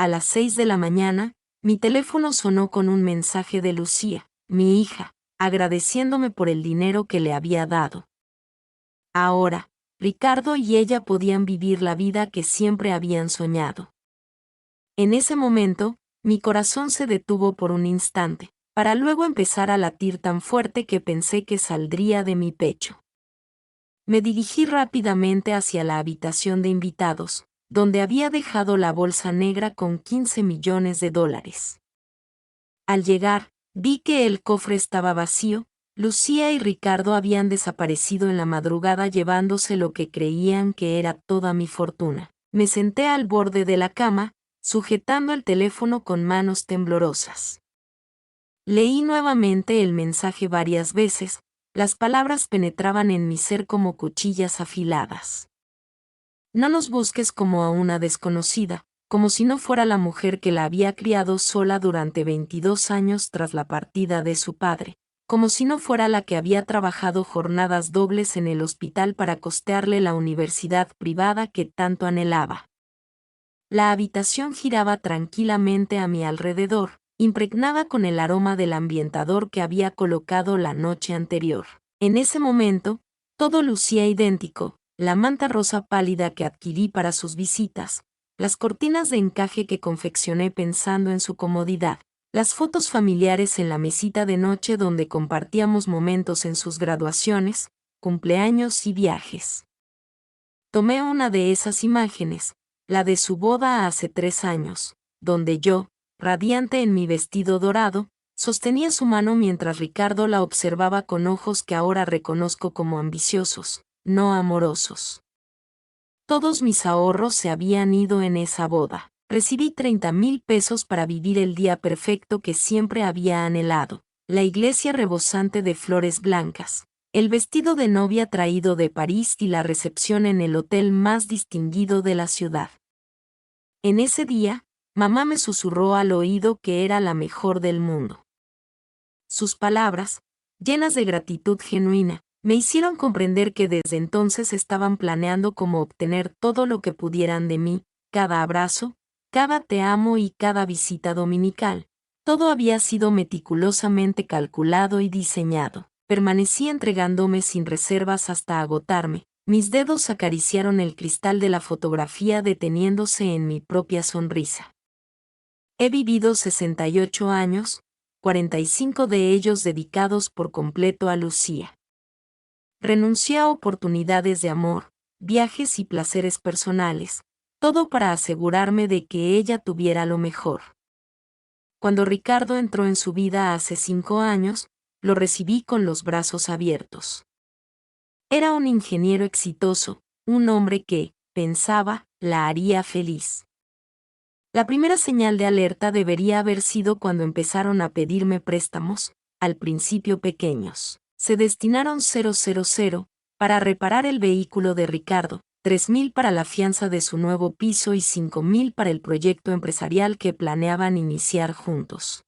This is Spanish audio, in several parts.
A las 6 de la mañana, mi teléfono sonó con un mensaje de Lucía, mi hija, agradeciéndome por el dinero que le había dado. Ahora, Ricardo y ella podían vivir la vida que siempre habían soñado. En ese momento, mi corazón se detuvo por un instante, para luego empezar a latir tan fuerte que pensé que saldría de mi pecho. Me dirigí rápidamente hacia la habitación de invitados, donde había dejado la bolsa negra con $15 millones. Al llegar, vi que el cofre estaba vacío. Lucía y Ricardo habían desaparecido en la madrugada llevándose lo que creían que era toda mi fortuna. Me senté al borde de la cama, sujetando el teléfono con manos temblorosas. Leí nuevamente el mensaje varias veces. Las palabras penetraban en mi ser como cuchillas afiladas. No nos busques como a una desconocida, como si no fuera la mujer que la había criado sola durante 22 años tras la partida de su padre, como si no fuera la que había trabajado jornadas dobles en el hospital para costearle la universidad privada que tanto anhelaba. La habitación giraba tranquilamente a mi alrededor, impregnada con el aroma del ambientador que había colocado la noche anterior. En ese momento, todo lucía idéntico: la manta rosa pálida que adquirí para sus visitas, las cortinas de encaje que confeccioné pensando en su comodidad, las fotos familiares en la mesita de noche donde compartíamos momentos en sus graduaciones, cumpleaños y viajes. Tomé una de esas imágenes, la de su boda hace 3 años, donde yo, radiante en mi vestido dorado, sostenía su mano mientras Ricardo la observaba con ojos que ahora reconozco como ambiciosos, no amorosos. Todos mis ahorros se habían ido en esa boda. Recibí 30,000 pesos para vivir el día perfecto que siempre había anhelado, la iglesia rebosante de flores blancas, el vestido de novia traído de París y la recepción en el hotel más distinguido de la ciudad. En ese día, mamá me susurró al oído que era la mejor del mundo. Sus palabras, llenas de gratitud genuina, me hicieron comprender que desde entonces estaban planeando cómo obtener todo lo que pudieran de mí: cada abrazo, cada te amo y cada visita dominical. Todo había sido meticulosamente calculado y diseñado. Permanecí entregándome sin reservas hasta agotarme. Mis dedos acariciaron el cristal de la fotografía deteniéndose en mi propia sonrisa. He vivido 68 años, 45 de ellos dedicados por completo a Lucía. Renuncié a oportunidades de amor, viajes y placeres personales, todo para asegurarme de que ella tuviera lo mejor. Cuando Ricardo entró en su vida hace 5 años, lo recibí con los brazos abiertos. Era un ingeniero exitoso, un hombre que, pensaba, la haría feliz. La primera señal de alerta debería haber sido cuando empezaron a pedirme préstamos, al principio pequeños. Se destinaron 000 para reparar el vehículo de Ricardo, 3,000 para la fianza de su nuevo piso y 5,000 para el proyecto empresarial que planeaban iniciar juntos.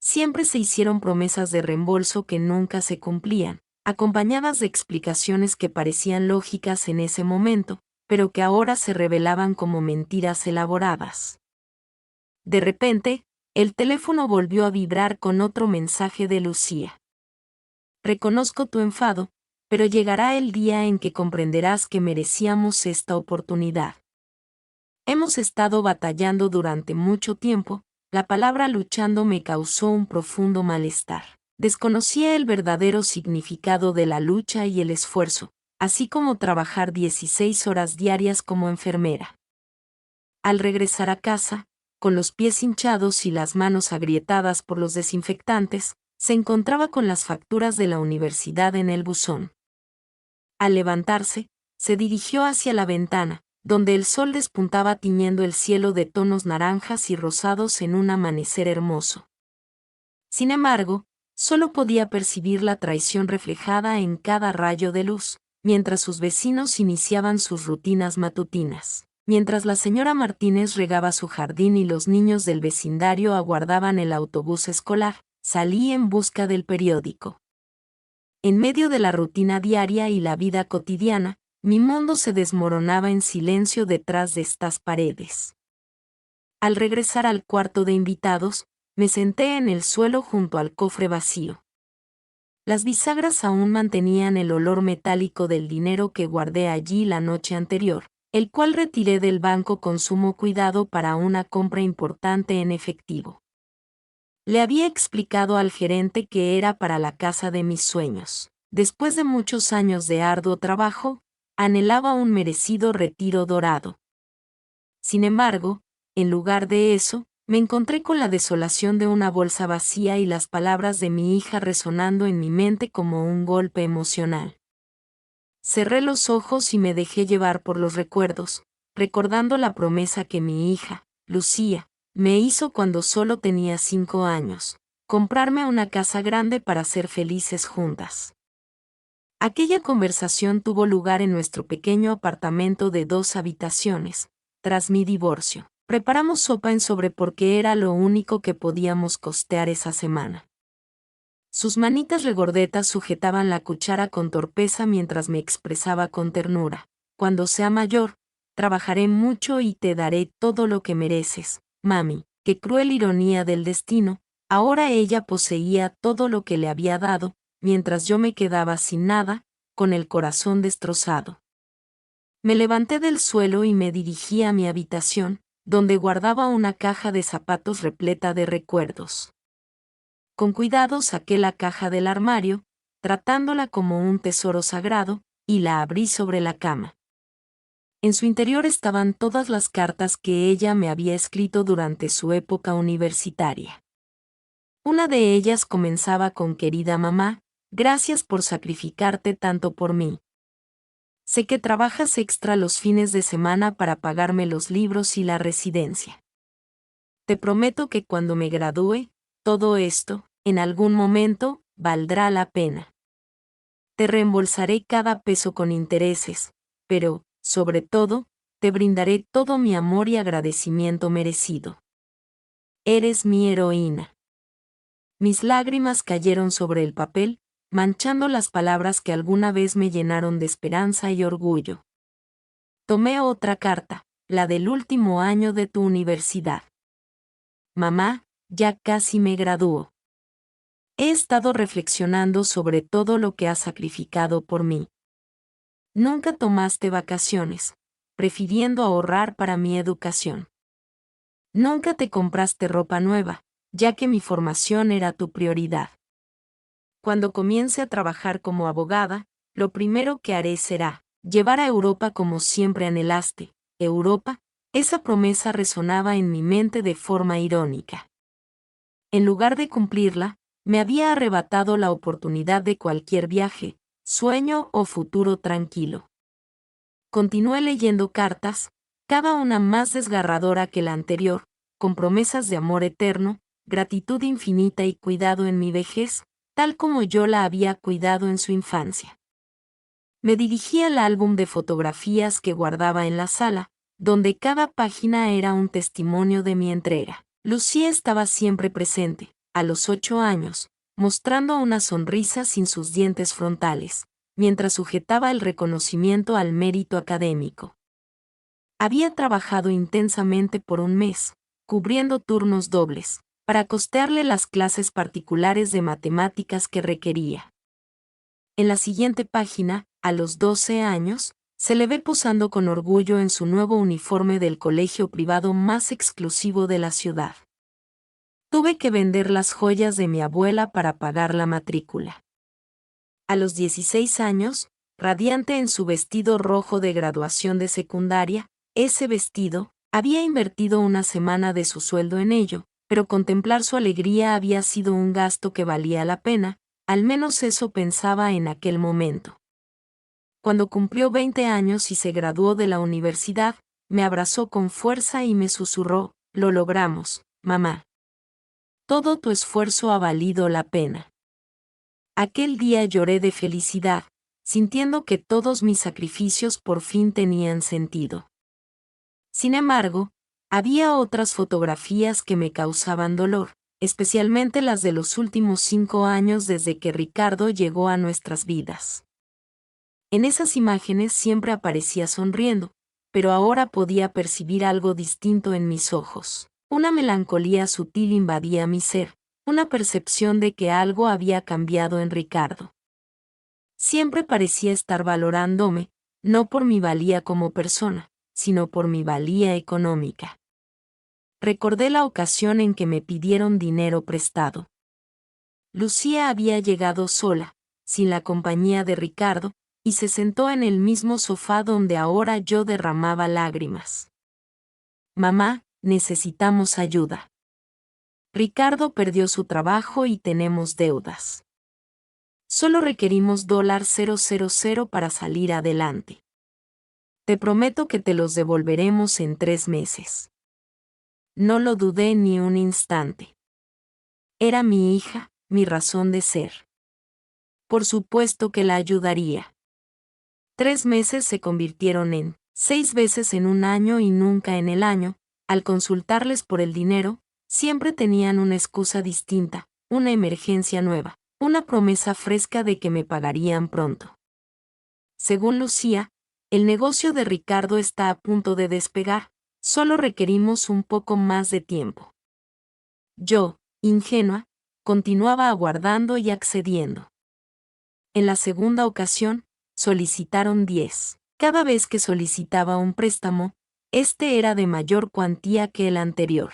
Siempre se hicieron promesas de reembolso que nunca se cumplían, acompañadas de explicaciones que parecían lógicas en ese momento, pero que ahora se revelaban como mentiras elaboradas. De repente, el teléfono volvió a vibrar con otro mensaje de Lucía. Reconozco tu enfado, pero llegará el día en que comprenderás que merecíamos esta oportunidad. Hemos estado batallando durante mucho tiempo. La palabra luchando me causó un profundo malestar. Desconocía el verdadero significado de la lucha y el esfuerzo, así como trabajar 16 horas diarias como enfermera. Al regresar a casa, con los pies hinchados y las manos agrietadas por los desinfectantes, se encontraba con las facturas de la universidad en el buzón. Al levantarse, se dirigió hacia la ventana, donde el sol despuntaba tiñendo el cielo de tonos naranjas y rosados en un amanecer hermoso. Sin embargo, solo podía percibir la traición reflejada en cada rayo de luz, mientras sus vecinos iniciaban sus rutinas matutinas, mientras la señora Martínez regaba su jardín y los niños del vecindario aguardaban el autobús escolar. Salí en busca del periódico. En medio de la rutina diaria y la vida cotidiana, mi mundo se desmoronaba en silencio detrás de estas paredes. Al regresar al cuarto de invitados, me senté en el suelo junto al cofre vacío. Las bisagras aún mantenían el olor metálico del dinero que guardé allí la noche anterior, el cual retiré del banco con sumo cuidado para una compra importante en efectivo. Le había explicado al gerente que era para la casa de mis sueños. Después de muchos años de arduo trabajo, anhelaba un merecido retiro dorado. Sin embargo, en lugar de eso, me encontré con la desolación de una bolsa vacía y las palabras de mi hija resonando en mi mente como un golpe emocional. Cerré los ojos y me dejé llevar por los recuerdos, recordando la promesa que mi hija, Lucía, me hizo cuando solo tenía 5 años: comprarme una casa grande para ser felices juntas. Aquella conversación tuvo lugar en nuestro pequeño apartamento de 2 habitaciones. Tras mi divorcio, preparamos sopa en sobre porque era lo único que podíamos costear esa semana. Sus manitas regordetas sujetaban la cuchara con torpeza mientras me expresaba con ternura: cuando sea mayor, trabajaré mucho y te daré todo lo que mereces, mami. Qué cruel ironía del destino, ahora ella poseía todo lo que le había dado, mientras yo me quedaba sin nada, con el corazón destrozado. Me levanté del suelo y me dirigí a mi habitación, donde guardaba una caja de zapatos repleta de recuerdos. Con cuidado saqué la caja del armario, tratándola como un tesoro sagrado, y la abrí sobre la cama. En su interior estaban todas las cartas que ella me había escrito durante su época universitaria. Una de ellas comenzaba con: querida mamá, gracias por sacrificarte tanto por mí. Sé que trabajas extra los fines de semana para pagarme los libros y la residencia. Te prometo que cuando me gradúe, todo esto, en algún momento, valdrá la pena. Te reembolsaré cada peso con intereses, pero, sobre todo, te brindaré todo mi amor y agradecimiento merecido. Eres mi heroína. Mis lágrimas cayeron sobre el papel, manchando las palabras que alguna vez me llenaron de esperanza y orgullo. Tomé otra carta, la del último año de tu universidad. Mamá, ya casi me gradúo. He estado reflexionando sobre todo lo que has sacrificado por mí. Nunca tomaste vacaciones, prefiriendo ahorrar para mi educación. Nunca te compraste ropa nueva, ya que mi formación era tu prioridad. Cuando comience a trabajar como abogada, lo primero que haré será llevar a Europa como siempre anhelaste. Europa, esa promesa resonaba en mi mente de forma irónica. En lugar de cumplirla, me había arrebatado la oportunidad de cualquier viaje, sueño o futuro tranquilo. Continué leyendo cartas, cada una más desgarradora que la anterior, con promesas de amor eterno, gratitud infinita y cuidado en mi vejez, tal como yo la había cuidado en su infancia. Me dirigí al álbum de fotografías que guardaba en la sala, donde cada página era un testimonio de mi entrega. Lucía estaba siempre presente, a los 8 años, mostrando una sonrisa sin sus dientes frontales, mientras sujetaba el reconocimiento al mérito académico. Había trabajado intensamente por un mes, cubriendo turnos dobles, para costearle las clases particulares de matemáticas que requería. En la siguiente página, a los 12 años, se le ve posando con orgullo en su nuevo uniforme del colegio privado más exclusivo de la ciudad. Tuve que vender las joyas de mi abuela para pagar la matrícula. A los 16 años, radiante en su vestido rojo de graduación de secundaria, ese vestido, había invertido una semana de su sueldo en ello, pero contemplar su alegría había sido un gasto que valía la pena, al menos eso pensaba en aquel momento. Cuando cumplió 20 años y se graduó de la universidad, me abrazó con fuerza y me susurró: lo logramos, mamá. Todo tu esfuerzo ha valido la pena. Aquel día lloré de felicidad, sintiendo que todos mis sacrificios por fin tenían sentido. Sin embargo, había otras fotografías que me causaban dolor, especialmente las de los últimos 5 años desde que Ricardo llegó a nuestras vidas. En esas imágenes siempre aparecía sonriendo, pero ahora podía percibir algo distinto en mis ojos. Una melancolía sutil invadía mi ser, una percepción de que algo había cambiado en Ricardo. Siempre parecía estar valorándome, no por mi valía como persona, sino por mi valía económica. Recordé la ocasión en que me pidieron dinero prestado. Lucía había llegado sola, sin la compañía de Ricardo, y se sentó en el mismo sofá donde ahora yo derramaba lágrimas. Mamá, necesitamos ayuda. Ricardo perdió su trabajo y tenemos deudas. Solo requerimos $000 para salir adelante. Te prometo que te los devolveremos en 3 meses. No lo dudé ni un instante. Era mi hija, mi razón de ser. Por supuesto que la ayudaría. 3 meses se convirtieron en 6 veces en un año y nunca en el año. Al consultarles por el dinero, siempre tenían una excusa distinta, una emergencia nueva, una promesa fresca de que me pagarían pronto. Según Lucía, el negocio de Ricardo está a punto de despegar, solo requerimos un poco más de tiempo. Yo, ingenua, continuaba aguardando y accediendo. En la segunda ocasión, solicitaron 10. Cada vez que solicitaba un préstamo, este era de mayor cuantía que el anterior.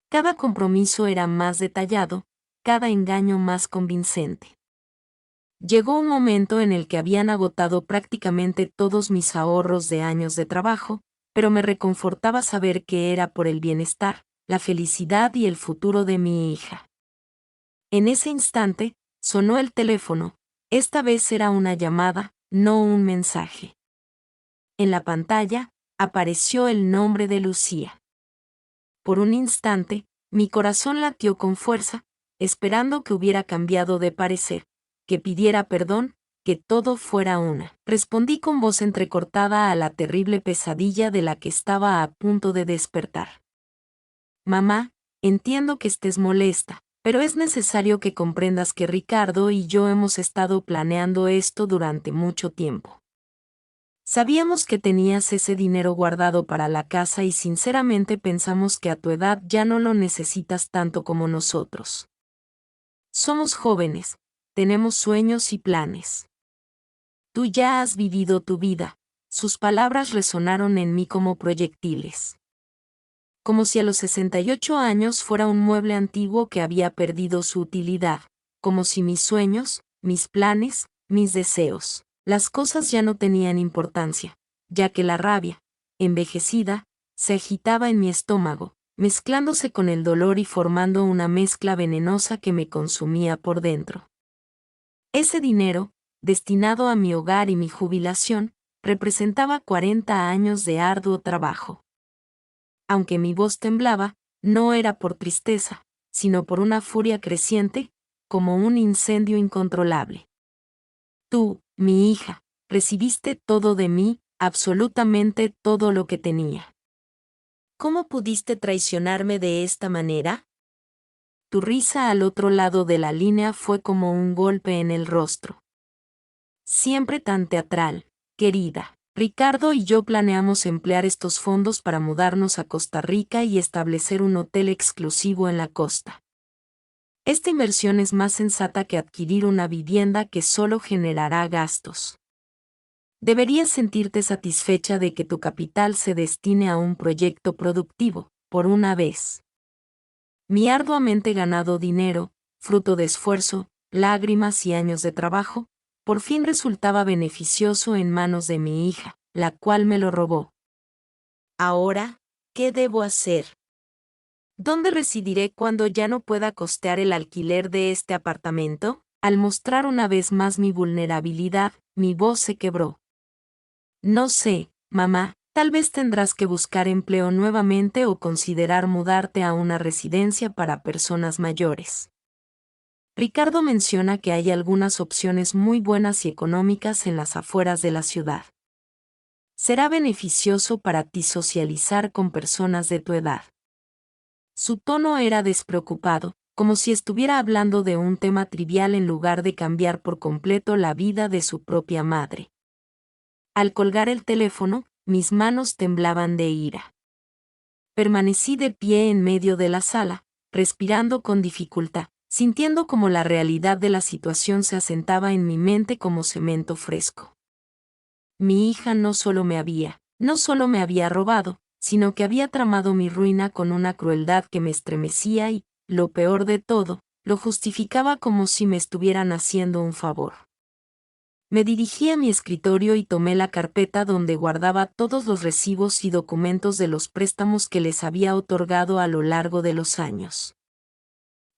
Cada compromiso era más detallado, cada engaño más convincente. Llegó un momento en el que habían agotado prácticamente todos mis ahorros de años de trabajo, pero me reconfortaba saber que era por el bienestar, la felicidad y el futuro de mi hija. En ese instante, sonó el teléfono. Esta vez era una llamada, no un mensaje. En la pantalla, apareció el nombre de Lucía. Por un instante, mi corazón latió con fuerza, esperando que hubiera cambiado de parecer, que pidiera perdón, que todo fuera una. Respondí con voz entrecortada a la terrible pesadilla de la que estaba a punto de despertar. Mamá, entiendo que estés molesta, pero es necesario que comprendas que Ricardo y yo hemos estado planeando esto durante mucho tiempo. Sabíamos que tenías ese dinero guardado para la casa y sinceramente pensamos que a tu edad ya no lo necesitas tanto como nosotros. Somos jóvenes, tenemos sueños y planes. Tú ya has vivido tu vida. Sus palabras resonaron en mí como proyectiles. Como si a los 68 años fuera un mueble antiguo que había perdido su utilidad, como si mis sueños, mis planes, mis deseos, las cosas ya no tenían importancia, ya que la rabia, envejecida, se agitaba en mi estómago, mezclándose con el dolor y formando una mezcla venenosa que me consumía por dentro. Ese dinero, destinado a mi hogar y mi jubilación, representaba 40 años de arduo trabajo. Aunque mi voz temblaba, no era por tristeza, sino por una furia creciente, como un incendio incontrolable. Tú, mi hija, recibiste todo de mí, absolutamente todo lo que tenía. ¿Cómo pudiste traicionarme de esta manera? Tu risa al otro lado de la línea fue como un golpe en el rostro. Siempre tan teatral, querida. Ricardo y yo planeamos emplear estos fondos para mudarnos a Costa Rica y establecer un hotel exclusivo en la costa. Esta inversión es más sensata que adquirir una vivienda que solo generará gastos. Deberías sentirte satisfecha de que tu capital se destine a un proyecto productivo, por una vez. Mi arduamente ganado dinero, fruto de esfuerzo, lágrimas y años de trabajo, por fin resultaba beneficioso en manos de mi hija, la cual me lo robó. Ahora, ¿qué debo hacer? ¿Dónde residiré cuando ya no pueda costear el alquiler de este apartamento? Al mostrar una vez más mi vulnerabilidad, mi voz se quebró. No sé, mamá, tal vez tendrás que buscar empleo nuevamente o considerar mudarte a una residencia para personas mayores. Ricardo menciona que hay algunas opciones muy buenas y económicas en las afueras de la ciudad. Será beneficioso para ti socializar con personas de tu edad. Su tono era despreocupado, como si estuviera hablando de un tema trivial en lugar de cambiar por completo la vida de su propia madre. Al colgar el teléfono, mis manos temblaban de ira. Permanecí de pie en medio de la sala, respirando con dificultad, sintiendo como la realidad de la situación se asentaba en mi mente como cemento fresco. Mi hija no solo me había robado, sino que había tramado mi ruina con una crueldad que me estremecía y, lo peor de todo, lo justificaba como si me estuvieran haciendo un favor. Me dirigí a mi escritorio y tomé la carpeta donde guardaba todos los recibos y documentos de los préstamos que les había otorgado a lo largo de los años.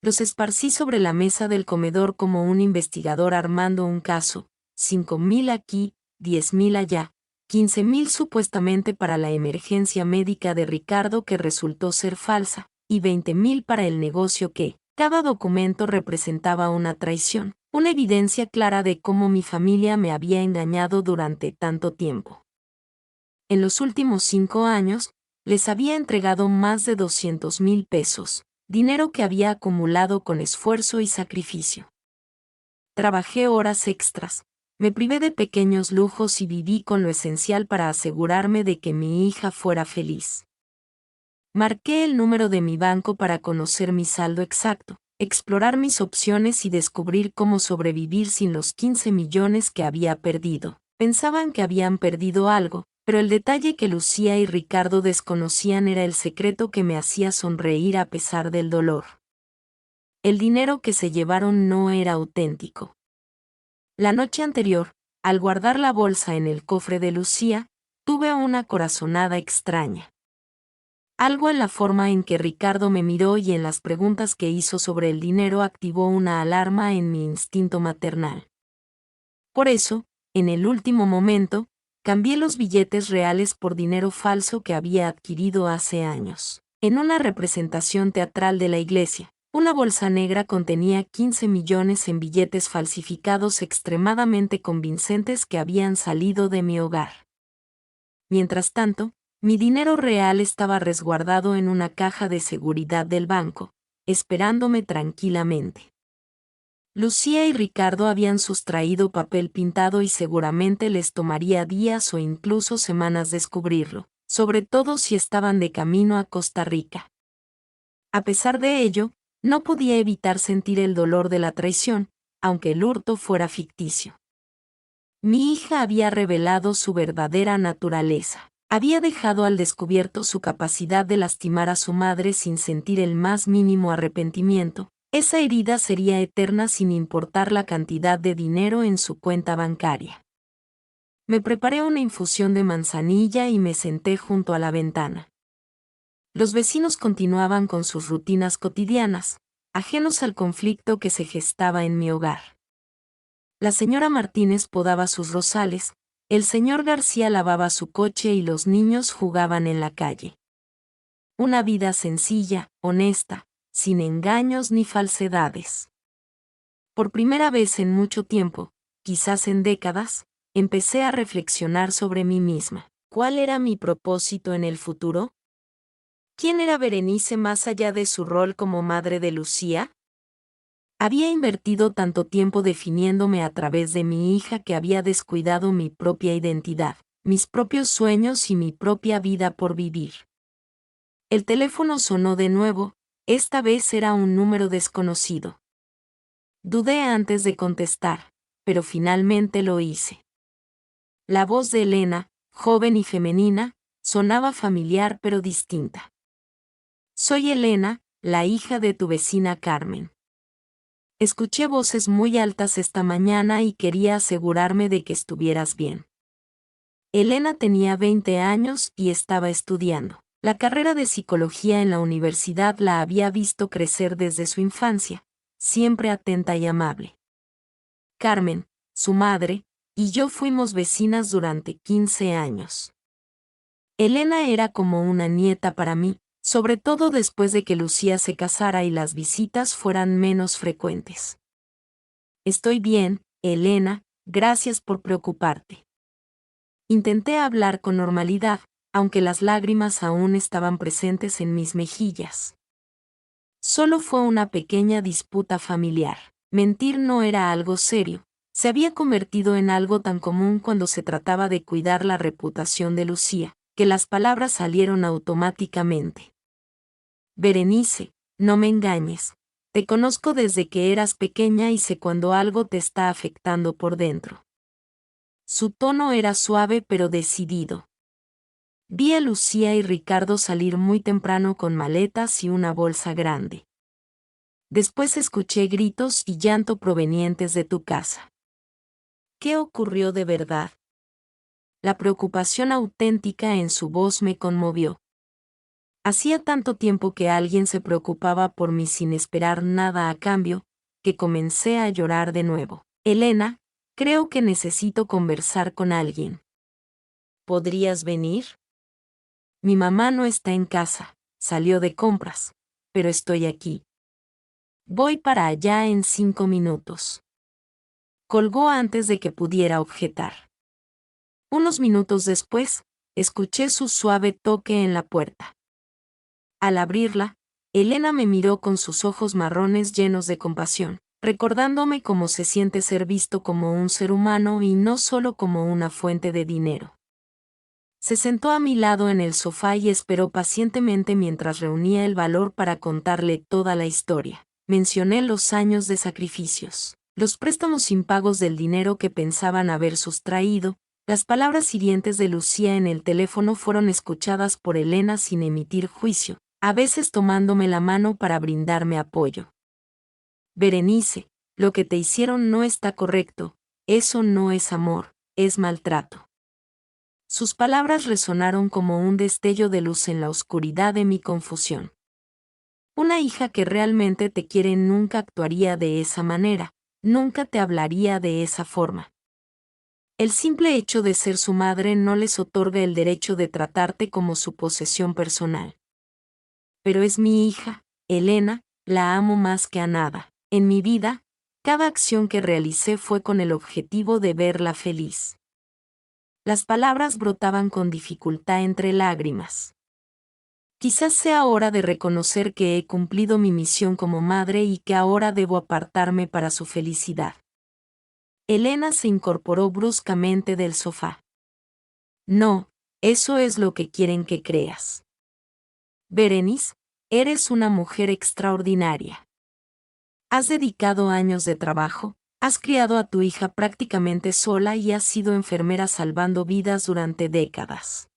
Los esparcí sobre la mesa del comedor como un investigador armando un caso, 5,000 aquí, 10,000 allá, 15,000 supuestamente para la emergencia médica de Ricardo que resultó ser falsa, y 20,000 para el negocio que, cada documento representaba una traición, una evidencia clara de cómo mi familia me había engañado durante tanto tiempo. En los últimos 5 años, les había entregado más de 200,000 pesos, dinero que había acumulado con esfuerzo y sacrificio. Trabajé horas extras, me privé de pequeños lujos y viví con lo esencial para asegurarme de que mi hija fuera feliz. Marqué el número de mi banco para conocer mi saldo exacto, explorar mis opciones y descubrir cómo sobrevivir sin los 15 millones que había perdido. Pensaban que habían perdido algo, pero el detalle que Lucía y Ricardo desconocían era el secreto que me hacía sonreír a pesar del dolor. El dinero que se llevaron no era auténtico. La noche anterior, al guardar la bolsa en el cofre de Lucía, tuve una corazonada extraña. Algo en la forma en que Ricardo me miró y en las preguntas que hizo sobre el dinero activó una alarma en mi instinto maternal. Por eso, en el último momento, cambié los billetes reales por dinero falso que había adquirido hace años. En una representación teatral de la iglesia, una bolsa negra contenía 15 millones en billetes falsificados extremadamente convincentes que habían salido de mi hogar. Mientras tanto, mi dinero real estaba resguardado en una caja de seguridad del banco, esperándome tranquilamente. Lucía y Ricardo habían sustraído papel pintado y seguramente les tomaría días o incluso semanas descubrirlo, sobre todo si estaban de camino a Costa Rica. A pesar de ello, no podía evitar sentir el dolor de la traición, aunque el hurto fuera ficticio. Mi hija había revelado su verdadera naturaleza. Había dejado al descubierto su capacidad de lastimar a su madre sin sentir el más mínimo arrepentimiento. Esa herida sería eterna sin importar la cantidad de dinero en su cuenta bancaria. Me preparé una infusión de manzanilla y me senté junto a la ventana. Los vecinos continuaban con sus rutinas cotidianas, ajenos al conflicto que se gestaba en mi hogar. La señora Martínez podaba sus rosales, el señor García lavaba su coche y los niños jugaban en la calle. Una vida sencilla, honesta, sin engaños ni falsedades. Por primera vez en mucho tiempo, quizás en décadas, empecé a reflexionar sobre mí misma. ¿Cuál era mi propósito en el futuro? ¿Quién era Berenice más allá de su rol como madre de Lucía? Había invertido tanto tiempo definiéndome a través de mi hija que había descuidado mi propia identidad, mis propios sueños y mi propia vida por vivir. El teléfono sonó de nuevo, esta vez era un número desconocido. Dudé antes de contestar, pero finalmente lo hice. La voz de Elena, joven y femenina, sonaba familiar pero distinta. Soy Elena, la hija de tu vecina Carmen. Escuché voces muy altas esta mañana y quería asegurarme de que estuvieras bien. Elena tenía 20 años y estaba estudiando. La carrera de psicología en la universidad la había visto crecer desde su infancia, siempre atenta y amable. Carmen, su madre, y yo fuimos vecinas durante 15 años. Elena era como una nieta para mí, sobre todo después de que Lucía se casara y las visitas fueran menos frecuentes. Estoy bien, Elena, gracias por preocuparte. Intenté hablar con normalidad, aunque las lágrimas aún estaban presentes en mis mejillas. Solo fue una pequeña disputa familiar. Mentir no era algo serio, se había convertido en algo tan común cuando se trataba de cuidar la reputación de Lucía, que las palabras salieron automáticamente. Berenice, no me engañes. Te conozco desde que eras pequeña y sé cuando algo te está afectando por dentro. Su tono era suave pero decidido. Vi a Lucía y Ricardo salir muy temprano con maletas y una bolsa grande. Después escuché gritos y llanto provenientes de tu casa. ¿Qué ocurrió de verdad? La preocupación auténtica en su voz me conmovió. Hacía tanto tiempo que alguien se preocupaba por mí sin esperar nada a cambio, que comencé a llorar de nuevo. Elena, creo que necesito conversar con alguien. ¿Podrías venir? Mi mamá no está en casa, salió de compras, pero estoy aquí. Voy para allá en 5 minutos. Colgó antes de que pudiera objetar. Unos minutos después, escuché su suave toque en la puerta. Al abrirla, Elena me miró con sus ojos marrones llenos de compasión, recordándome cómo se siente ser visto como un ser humano y no solo como una fuente de dinero. Se sentó a mi lado en el sofá y esperó pacientemente mientras reunía el valor para contarle toda la historia. Mencioné los años de sacrificios, los préstamos impagos del dinero que pensaban haber sustraído. Las palabras hirientes de Lucía en el teléfono fueron escuchadas por Elena sin emitir juicio, a veces tomándome la mano para brindarme apoyo. Berenice, lo que te hicieron no está correcto, eso no es amor, es maltrato. Sus palabras resonaron como un destello de luz en la oscuridad de mi confusión. Una hija que realmente te quiere nunca actuaría de esa manera, nunca te hablaría de esa forma. El simple hecho de ser su madre no les otorga el derecho de tratarte como su posesión personal. Pero es mi hija, Elena, la amo más que a nada. En mi vida, cada acción que realicé fue con el objetivo de verla feliz. Las palabras brotaban con dificultad entre lágrimas. Quizás sea hora de reconocer que he cumplido mi misión como madre y que ahora debo apartarme para su felicidad. Elena se incorporó bruscamente del sofá. No, eso es lo que quieren que creas. Berenice, eres una mujer extraordinaria. Has dedicado años de trabajo, has criado a tu hija prácticamente sola y has sido enfermera salvando vidas durante décadas.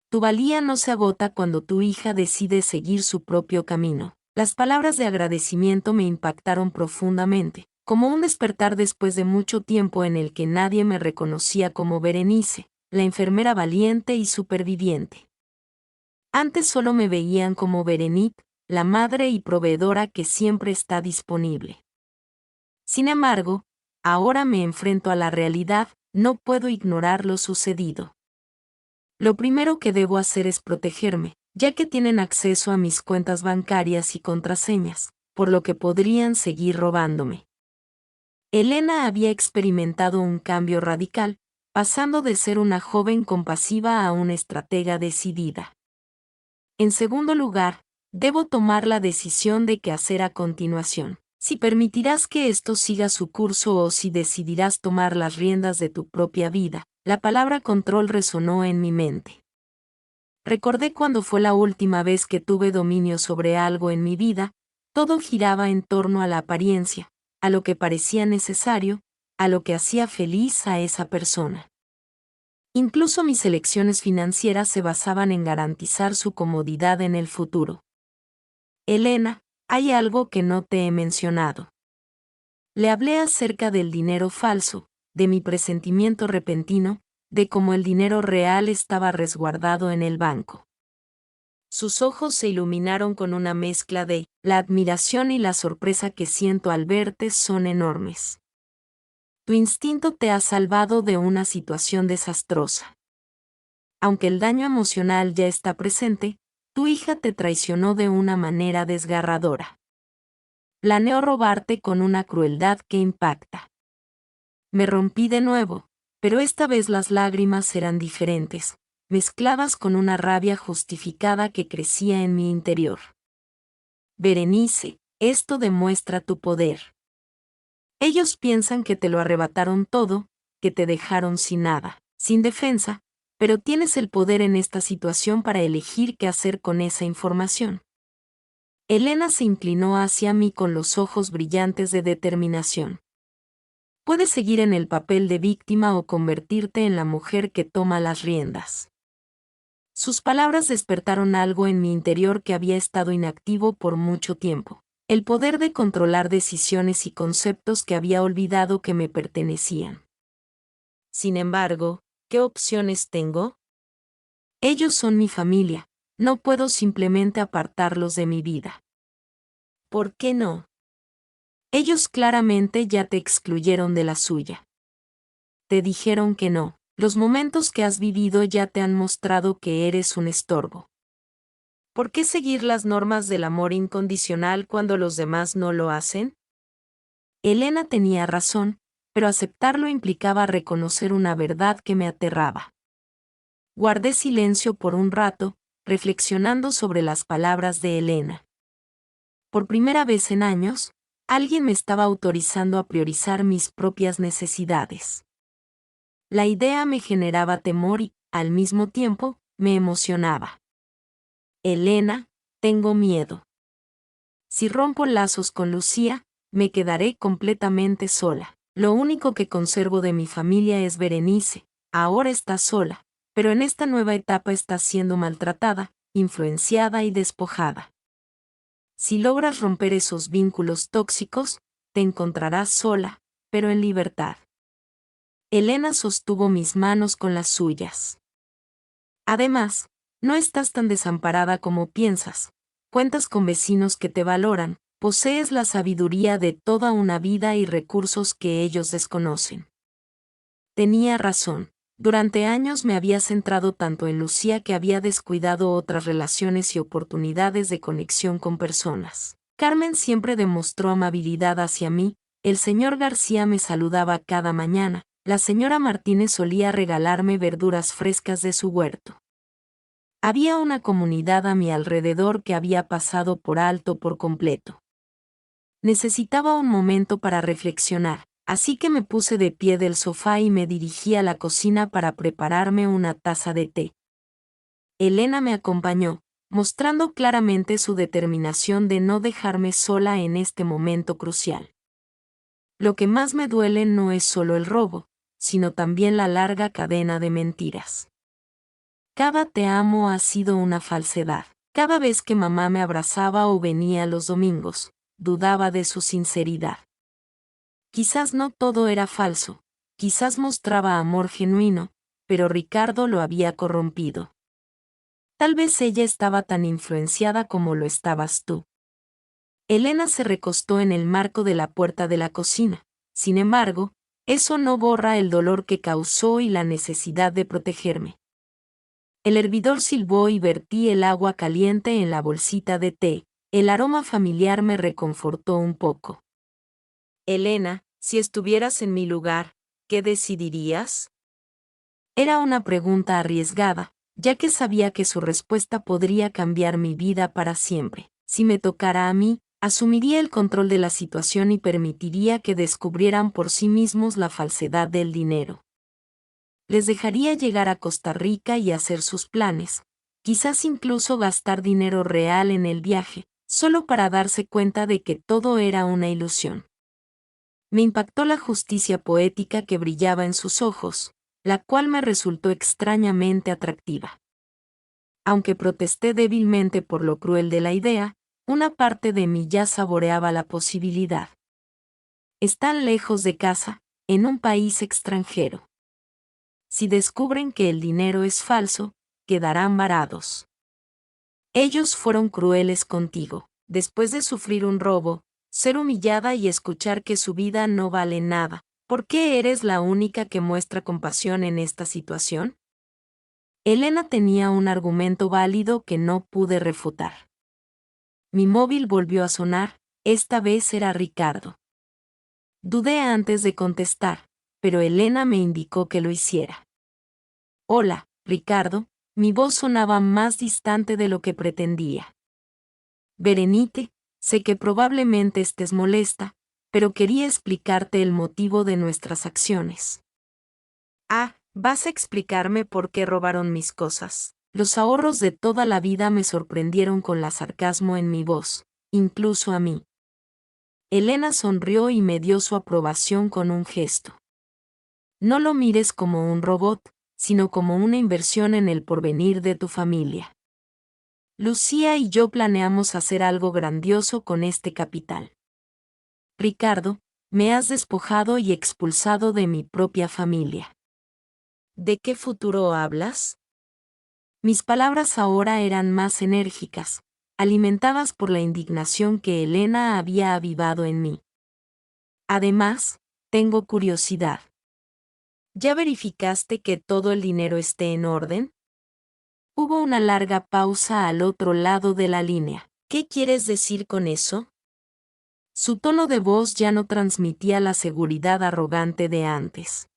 Tu valía no se agota cuando tu hija decide seguir su propio camino. Las palabras de agradecimiento me impactaron profundamente, como un despertar después de mucho tiempo en el que nadie me reconocía como Berenice, la enfermera valiente y superviviente. Antes solo me veían como Berenice, la madre y proveedora que siempre está disponible. Sin embargo, ahora me enfrento a la realidad, no puedo ignorar lo sucedido. Lo primero que debo hacer es protegerme, ya que tienen acceso a mis cuentas bancarias y contraseñas, por lo que podrían seguir robándome. Elena había experimentado un cambio radical, pasando de ser una joven compasiva a una estratega decidida. En segundo lugar, debo tomar la decisión de qué hacer a continuación. Si permitirás que esto siga su curso o si decidirás tomar las riendas de tu propia vida. La palabra control resonó en mi mente. Recordé cuando fue la última vez que tuve dominio sobre algo en mi vida, todo giraba en torno a la apariencia, a lo que parecía necesario, a lo que hacía feliz a esa persona. Incluso mis elecciones financieras se basaban en garantizar su comodidad en el futuro. Elena, hay algo que no te he mencionado. Le hablé acerca del dinero falso, de mi presentimiento repentino, de cómo el dinero real estaba resguardado en el banco. Sus ojos se iluminaron con una mezcla de la admiración y la sorpresa que siento al verte son enormes. Tu instinto te ha salvado de una situación desastrosa. Aunque el daño emocional ya está presente, tu hija te traicionó de una manera desgarradora. Planeó robarte con una crueldad que impacta. Me rompí de nuevo, pero esta vez las lágrimas eran diferentes, mezcladas con una rabia justificada que crecía en mi interior. Berenice, esto demuestra tu poder. Ellos piensan que te lo arrebataron todo, que te dejaron sin nada, sin defensa, pero tienes el poder en esta situación para elegir qué hacer con esa información. Elena se inclinó hacia mí con los ojos brillantes de determinación. Puedes seguir en el papel de víctima o convertirte en la mujer que toma las riendas. Sus palabras despertaron algo en mi interior que había estado inactivo por mucho tiempo. El poder de controlar decisiones y conceptos que había olvidado que me pertenecían. Sin embargo, ¿qué opciones tengo? Ellos son mi familia, no puedo simplemente apartarlos de mi vida. ¿Por qué no? Ellos claramente ya te excluyeron de la suya. Te dijeron que no. Los momentos que has vivido ya te han mostrado que eres un estorbo. ¿Por qué seguir las normas del amor incondicional cuando los demás no lo hacen? Elena tenía razón, pero aceptarlo implicaba reconocer una verdad que me aterraba. Guardé silencio por un rato, reflexionando sobre las palabras de Elena. Por primera vez en años, alguien me estaba autorizando a priorizar mis propias necesidades. La idea me generaba temor y, al mismo tiempo, me emocionaba. Elena, tengo miedo. Si rompo lazos con Lucía, me quedaré completamente sola. Lo único que conservo de mi familia es Berenice. Ahora está sola, pero en esta nueva etapa está siendo maltratada, influenciada y despojada. Si logras romper esos vínculos tóxicos, te encontrarás sola, pero en libertad. Elena sostuvo mis manos con las suyas. Además, no estás tan desamparada como piensas. Cuentas con vecinos que te valoran, posees la sabiduría de toda una vida y recursos que ellos desconocen. Tenía razón. Durante años me había centrado tanto en Lucía que había descuidado otras relaciones y oportunidades de conexión con personas. Carmen siempre demostró amabilidad hacia mí, el señor García me saludaba cada mañana, la señora Martínez solía regalarme verduras frescas de su huerto. Había una comunidad a mi alrededor que había pasado por alto por completo. Necesitaba un momento para reflexionar, así que me puse de pie del sofá y me dirigí a la cocina para prepararme una taza de té. Elena me acompañó, mostrando claramente su determinación de no dejarme sola en este momento crucial. Lo que más me duele no es solo el robo, sino también la larga cadena de mentiras. Cada te amo ha sido una falsedad. Cada vez que mamá me abrazaba o venía los domingos, dudaba de su sinceridad. Quizás no todo era falso, quizás mostraba amor genuino, pero Ricardo lo había corrompido. Tal vez ella estaba tan influenciada como lo estabas tú. Elena se recostó en el marco de la puerta de la cocina. Sin embargo, eso no borra el dolor que causó y la necesidad de protegerme. El hervidor silbó y vertí el agua caliente en la bolsita de té. El aroma familiar me reconfortó un poco. Elena, si estuvieras en mi lugar, ¿qué decidirías? Era una pregunta arriesgada, ya que sabía que su respuesta podría cambiar mi vida para siempre. Si me tocara a mí, asumiría el control de la situación y permitiría que descubrieran por sí mismos la falsedad del dinero. Les dejaría llegar a Costa Rica y hacer sus planes, quizás incluso gastar dinero real en el viaje, solo para darse cuenta de que todo era una ilusión. Me impactó la justicia poética que brillaba en sus ojos, la cual me resultó extrañamente atractiva. Aunque protesté débilmente por lo cruel de la idea, una parte de mí ya saboreaba la posibilidad. Están lejos de casa, en un país extranjero. Si descubren que el dinero es falso, quedarán varados. Ellos fueron crueles contigo. Después de sufrir un robo, ser humillada y escuchar que su vida no vale nada, ¿por qué eres la única que muestra compasión en esta situación? Elena tenía un argumento válido que no pude refutar. Mi móvil volvió a sonar, esta vez era Ricardo. Dudé antes de contestar, pero Elena me indicó que lo hiciera. Hola, Ricardo, mi voz sonaba más distante de lo que pretendía. Berenice, sé que probablemente estés molesta, pero quería explicarte el motivo de nuestras acciones. Ah, ¿vas a explicarme por qué robaron mis cosas? Los ahorros de toda la vida me sorprendieron con la sarcasmo en mi voz. incluso a mí. Elena sonrió y me dio su aprobación con un gesto. No lo mires como un robot, sino como una inversión en el porvenir de tu familia. Lucía y yo planeamos hacer algo grandioso con este capital. Ricardo, me has despojado y expulsado de mi propia familia. ¿De qué futuro hablas? Mis palabras ahora eran más enérgicas, alimentadas por la indignación que Elena había avivado en mí. Además, tengo curiosidad. ¿Ya verificaste que todo el dinero esté en orden? Hubo una larga pausa al otro lado de la línea. ¿Qué quieres decir con eso? Su tono de voz ya no transmitía la seguridad arrogante de antes.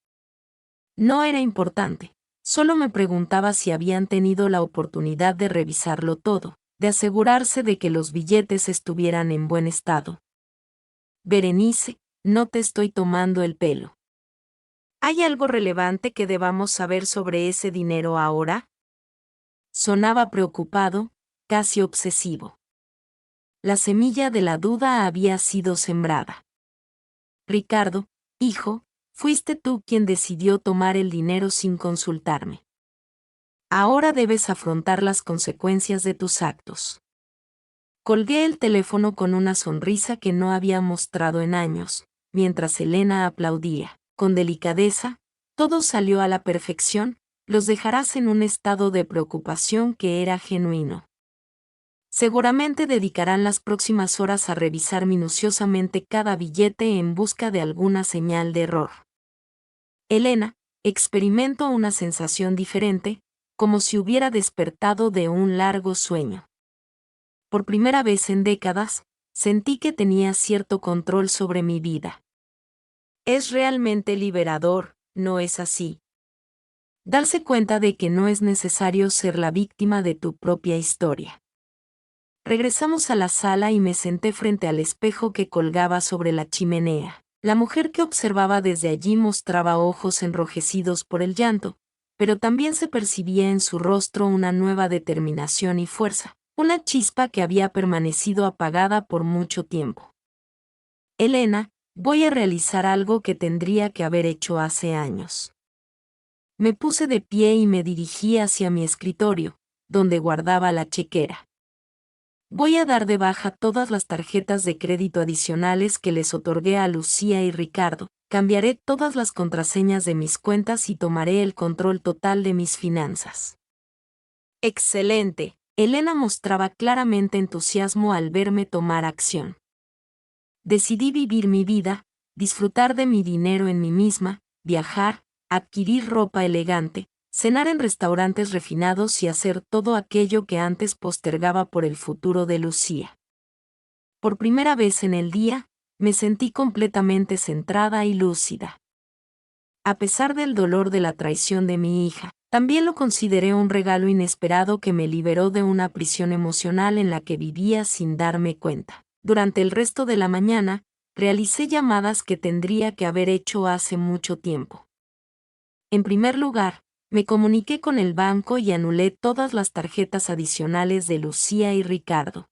No era importante, solo me preguntaba si habían tenido la oportunidad de revisarlo todo, de asegurarse de que los billetes estuvieran en buen estado. Berenice, no te estoy tomando el pelo. ¿Hay algo relevante que debamos saber sobre ese dinero ahora? Sonaba preocupado, casi obsesivo. La semilla de la duda había sido sembrada. Ricardo, hijo, fuiste tú quien decidió tomar el dinero sin consultarme. Ahora debes afrontar las consecuencias de tus actos. Colgué el teléfono con una sonrisa que no había mostrado en años, mientras Elena aplaudía. Con delicadeza, todo salió a la perfección, los dejarás en un estado de preocupación que era genuino. Seguramente dedicarán las próximas horas a revisar minuciosamente cada billete en busca de alguna señal de error. Elena, experimentó una sensación diferente, como si hubiera despertado de un largo sueño. Por primera vez en décadas, sentí que tenía cierto control sobre mi vida. Es realmente liberador, ¿no es así? Darse cuenta de que no es necesario ser la víctima de tu propia historia. Regresamos a la sala y me senté frente al espejo que colgaba sobre la chimenea. La mujer que observaba desde allí mostraba ojos enrojecidos por el llanto, pero también se percibía en su rostro una nueva determinación y fuerza, una chispa que había permanecido apagada por mucho tiempo. Elena, voy a realizar algo que tendría que haber hecho hace años. Me puse de pie y me dirigí hacia mi escritorio, donde guardaba la chequera. Voy a dar de baja todas las tarjetas de crédito adicionales que les otorgué a Lucía y Ricardo, cambiaré todas las contraseñas de mis cuentas y tomaré el control total de mis finanzas. ¡Excelente! Elena mostraba claramente entusiasmo al verme tomar acción. Decidí vivir mi vida, disfrutar de mi dinero en mí misma, viajar, adquirir ropa elegante, cenar en restaurantes refinados y hacer todo aquello que antes postergaba por el futuro de Lucía. Por primera vez en el día, me sentí completamente centrada y lúcida. A pesar del dolor de la traición de mi hija, también lo consideré un regalo inesperado que me liberó de una prisión emocional en la que vivía sin darme cuenta. Durante el resto de la mañana, realicé llamadas que tendría que haber hecho hace mucho tiempo. En primer lugar, me comuniqué con el banco y anulé todas las tarjetas adicionales de Lucía y Ricardo.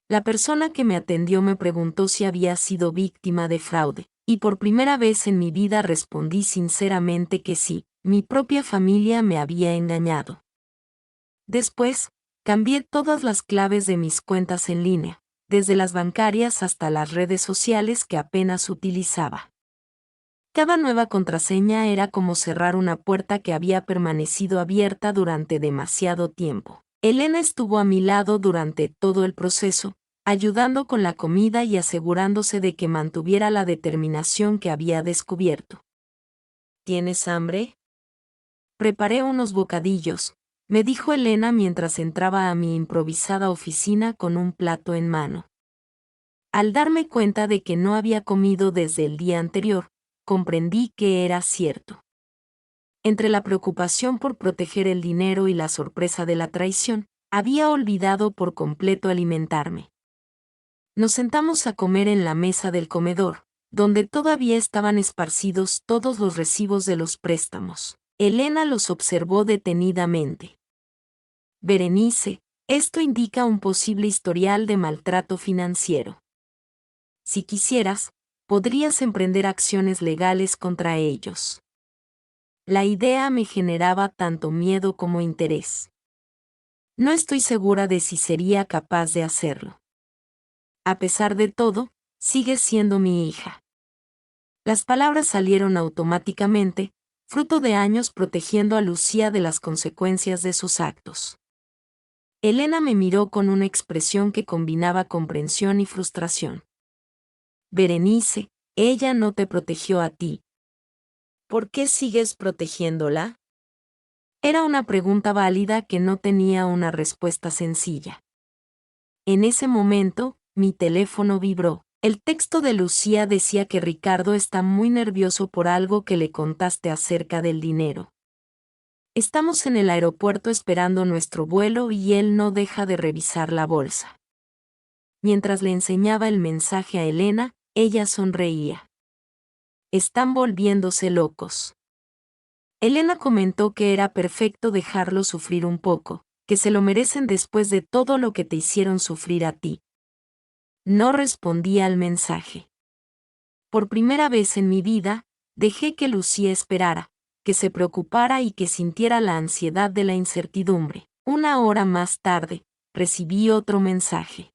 La persona que me atendió me preguntó si había sido víctima de fraude, y por primera vez en mi vida respondí sinceramente que sí, mi propia familia me había engañado. Después, cambié todas las claves de mis cuentas en línea, desde las bancarias hasta las redes sociales que apenas utilizaba. Cada nueva contraseña era como cerrar una puerta que había permanecido abierta durante demasiado tiempo. Elena estuvo a mi lado durante todo el proceso, ayudando con la comida y asegurándose de que mantuviera la determinación que había descubierto. ¿Tienes hambre? Preparé unos bocadillos, me dijo Elena mientras entraba a mi improvisada oficina con un plato en mano. Al darme cuenta de que no había comido desde el día anterior, comprendí que era cierto. Entre la preocupación por proteger el dinero y la sorpresa de la traición, había olvidado por completo alimentarme. Nos sentamos a comer en la mesa del comedor, donde todavía estaban esparcidos todos los recibos de los préstamos. Elena los observó detenidamente. Berenice, Esto indica un posible historial de maltrato financiero. Si quisieras, podrías emprender acciones legales contra ellos. La idea me generaba tanto miedo como interés. No estoy segura de si sería capaz de hacerlo. A pesar de todo, sigues siendo mi hija. Las palabras salieron automáticamente, fruto de años protegiendo a Lucía de las consecuencias de sus actos. Elena me miró con una expresión que combinaba comprensión y frustración. Berenice, ella no te protegió a ti. ¿Por qué sigues protegiéndola? Era una pregunta válida que no tenía una respuesta sencilla. En ese momento, mi teléfono vibró. El texto de Lucía decía que Ricardo está muy nervioso por algo que le contaste acerca del dinero. Estamos en el aeropuerto esperando nuestro vuelo y él no deja de revisar la bolsa. Mientras le enseñaba el mensaje a Elena, ella sonreía. Están volviéndose locos. Elena comentó que era perfecto dejarlo sufrir un poco, que se lo merecen después de todo lo que te hicieron sufrir a ti. No respondí al mensaje. Por primera vez en mi vida, dejé que Lucía esperara, que se preocupara y que sintiera la ansiedad de la incertidumbre. Una hora más tarde, recibí otro mensaje.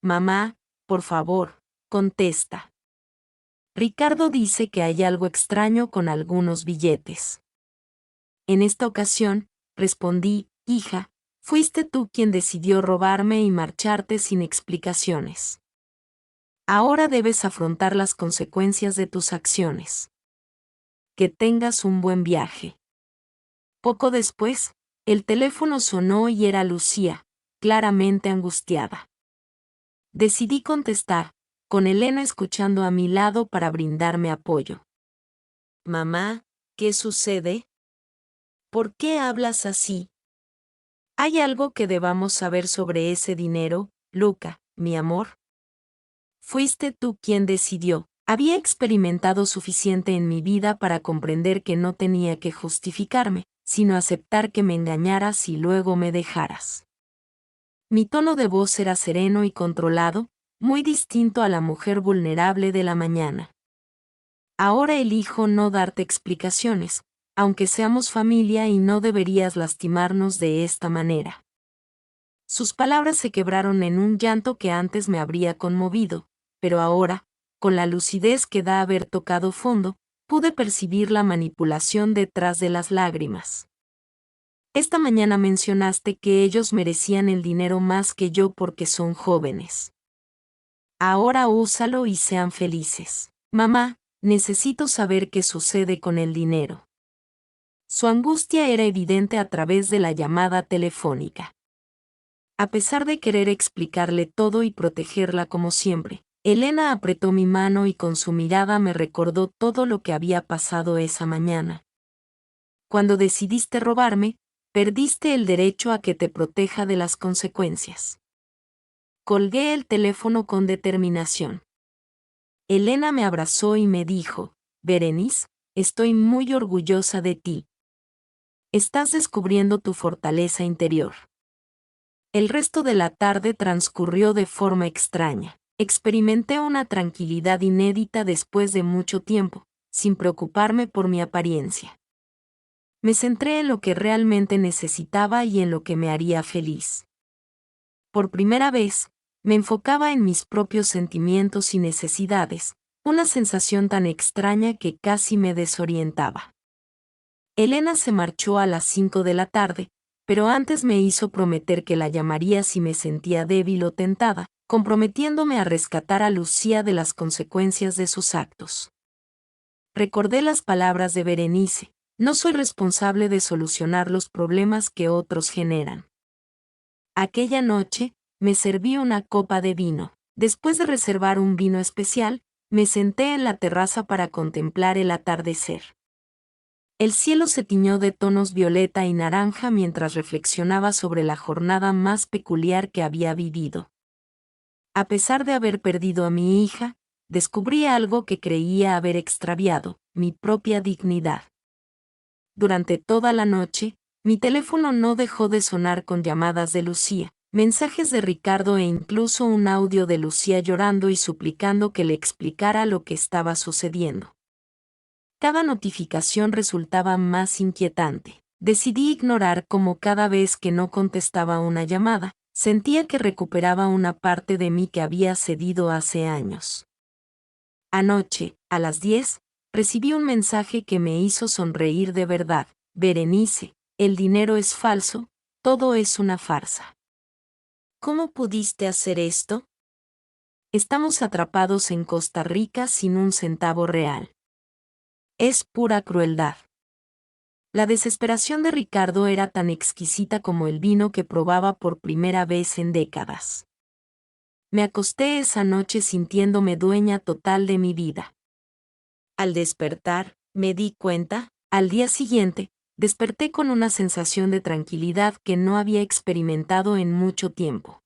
Mamá, por favor, contesta. Ricardo dice que hay algo extraño con algunos billetes. En esta ocasión, respondí, hija, fuiste tú quien decidió robarme y marcharte sin explicaciones. Ahora debes afrontar las consecuencias de tus acciones. Que tengas un buen viaje. Poco después, el teléfono sonó y era Lucía, claramente angustiada. Decidí contestar, con Elena escuchando a mi lado para brindarme apoyo. Mamá, ¿qué sucede? ¿Por qué hablas así? ¿Hay algo que debamos saber sobre ese dinero, Luca, mi amor? Fuiste tú quien decidió. Había experimentado suficiente en mi vida para comprender que no tenía que justificarme, sino aceptar que me engañaras y luego me dejaras. Mi tono de voz era sereno y controlado, muy distinto a la mujer vulnerable de la mañana. Ahora elijo no darte explicaciones, aunque seamos familia y no deberías lastimarnos de esta manera. Sus palabras se quebraron en un llanto que antes me habría conmovido, pero ahora, con la lucidez que da haber tocado fondo, pude percibir la manipulación detrás de las lágrimas. Esta mañana mencionaste que ellos merecían el dinero más que yo porque son jóvenes. Ahora úsalo y sean felices. Mamá, necesito saber qué sucede con el dinero. Su angustia era evidente a través de la llamada telefónica. A pesar de querer explicarle todo y protegerla como siempre, Elena apretó mi mano y con su mirada me recordó todo lo que había pasado esa mañana. Cuando decidiste robarme, perdiste el derecho a que te proteja de las consecuencias. Colgué el teléfono con determinación. Elena me abrazó y me dijo, Berenice, estoy muy orgullosa de ti. Estás descubriendo tu fortaleza interior. El resto de la tarde transcurrió de forma extraña. Experimenté una tranquilidad inédita después de mucho tiempo, sin preocuparme por mi apariencia. Me centré en lo que realmente necesitaba y en lo que me haría feliz. Por primera vez, me enfocaba en mis propios sentimientos y necesidades, una sensación tan extraña que casi me desorientaba. Elena se marchó a las 5 de la tarde, pero antes me hizo prometer que la llamaría si me sentía débil o tentada, comprometiéndome a rescatar a Lucía de las consecuencias de sus actos. Recordé las palabras de Berenice, no soy responsable de solucionar los problemas que otros generan. Aquella noche, me serví una copa de vino. Después de reservar un vino especial, me senté en la terraza para contemplar el atardecer. El cielo se tiñó de tonos violeta y naranja mientras reflexionaba sobre la jornada más peculiar que había vivido. A pesar de haber perdido a mi hija, descubrí algo que creía haber extraviado, mi propia dignidad. Durante toda la noche, Mi teléfono no dejó de sonar con llamadas de Lucía, mensajes de Ricardo e incluso un audio de Lucía llorando y suplicando que le explicara lo que estaba sucediendo. Cada notificación resultaba más inquietante. Decidí ignorar cómo cada vez que no contestaba una llamada, sentía que recuperaba una parte de mí que había cedido hace años. Anoche, a las 10, recibí un mensaje que me hizo sonreír de verdad. Berenice, el dinero es falso, todo es una farsa. ¿Cómo pudiste hacer esto? Estamos atrapados en Costa Rica sin un centavo real. Es pura crueldad. La desesperación de Ricardo era tan exquisita como el vino que probaba por primera vez en décadas. Me acosté esa noche sintiéndome dueña total de mi vida. Al despertar, me di cuenta, al día siguiente, desperté con una sensación de tranquilidad que no había experimentado en mucho tiempo.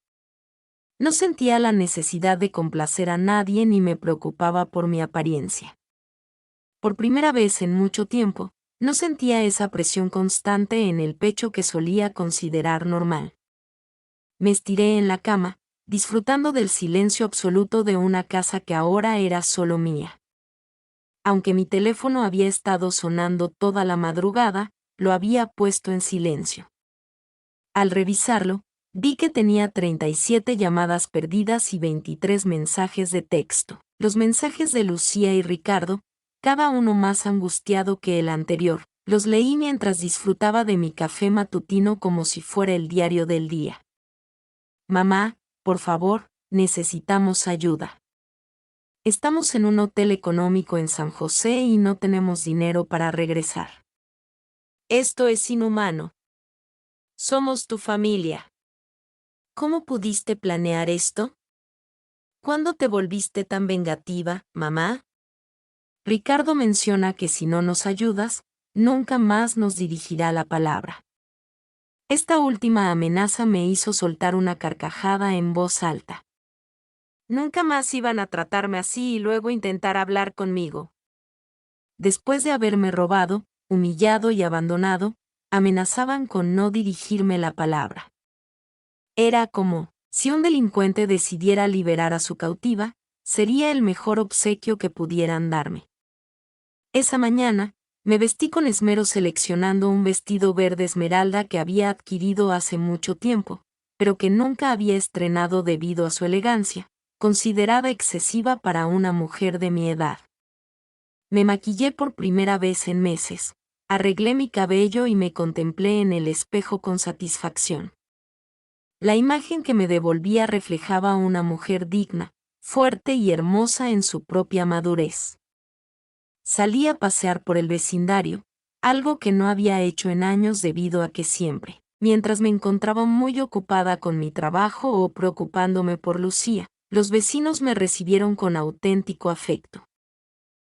No sentía la necesidad de complacer a nadie ni me preocupaba por mi apariencia. Por primera vez en mucho tiempo, no sentía esa presión constante en el pecho que solía considerar normal. Me estiré en la cama, disfrutando del silencio absoluto de una casa que ahora era solo mía. Aunque mi teléfono había estado sonando toda la madrugada, lo había puesto en silencio. Al revisarlo, vi que tenía 37 llamadas perdidas y 23 mensajes de texto. Los mensajes de Lucía y Ricardo, cada uno más angustiado que el anterior, los leí mientras disfrutaba de mi café matutino como si fuera el diario del día. Mamá, por favor, necesitamos ayuda. Estamos en un hotel económico en San José y no tenemos dinero para regresar. Esto es inhumano. Somos tu familia. ¿Cómo pudiste planear esto? ¿Cuándo te volviste tan vengativa, mamá? Ricardo menciona que si no nos ayudas, nunca más nos dirigirá la palabra. Esta última amenaza me hizo soltar una carcajada en voz alta. Nunca más iban a tratarme así y luego intentar hablar conmigo. Después de haberme robado, humillado y abandonado, amenazaban con no dirigirme la palabra. Era como, si un delincuente decidiera liberar a su cautiva, sería el mejor obsequio que pudieran darme. Esa mañana, me vestí con esmero seleccionando un vestido verde esmeralda que había adquirido hace mucho tiempo, pero que nunca había estrenado debido a su elegancia, considerada excesiva para una mujer de mi edad. Me maquillé por primera vez en meses, arreglé mi cabello y me contemplé en el espejo con satisfacción. La imagen que me devolvía reflejaba a una mujer digna, fuerte y hermosa en su propia madurez. Salí a pasear por el vecindario, algo que no había hecho en años debido a que siempre, mientras me encontraba muy ocupada con mi trabajo o preocupándome por Lucía, los vecinos me recibieron con auténtico afecto.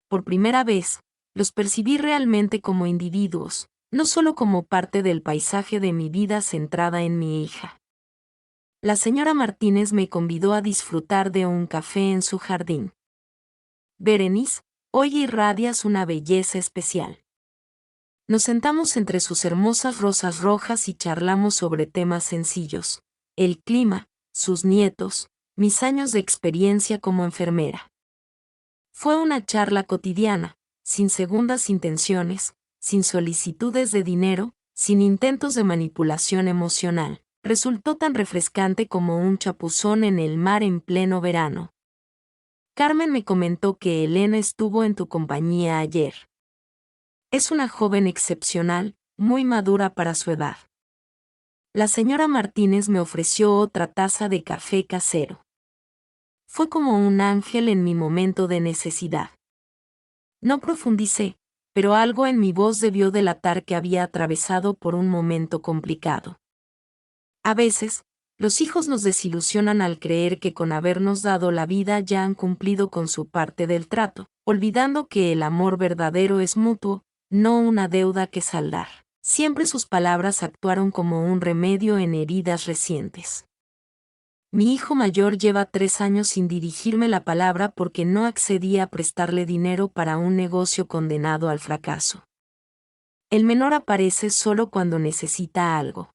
Por primera vez, los percibí realmente como individuos, no solo como parte del paisaje de mi vida centrada en mi hija. La señora Martínez me convidó a disfrutar de un café en su jardín. Berenice, hoy irradias una belleza especial. Nos sentamos entre sus hermosas rosas rojas y charlamos sobre temas sencillos: el clima, sus nietos, mis años de experiencia como enfermera. Fue una charla cotidiana, sin segundas intenciones, sin solicitudes de dinero, sin intentos de manipulación emocional. Resultó tan refrescante como un chapuzón en el mar en pleno verano. Carmen me comentó que Elena estuvo en tu compañía ayer. Es una joven excepcional, muy madura para su edad. La señora Martínez me ofreció otra taza de café casero. Fue como un ángel en mi momento de necesidad. No profundicé, pero algo en mi voz debió delatar que había atravesado por un momento complicado. A veces, los hijos nos desilusionan al creer que con habernos dado la vida ya han cumplido con su parte del trato, olvidando que el amor verdadero es mutuo, no una deuda que saldar. Siempre sus palabras actuaron como un remedio en heridas recientes. Mi hijo mayor lleva 3 años sin dirigirme la palabra porque no accedí a prestarle dinero para un negocio condenado al fracaso. El menor aparece solo cuando necesita algo.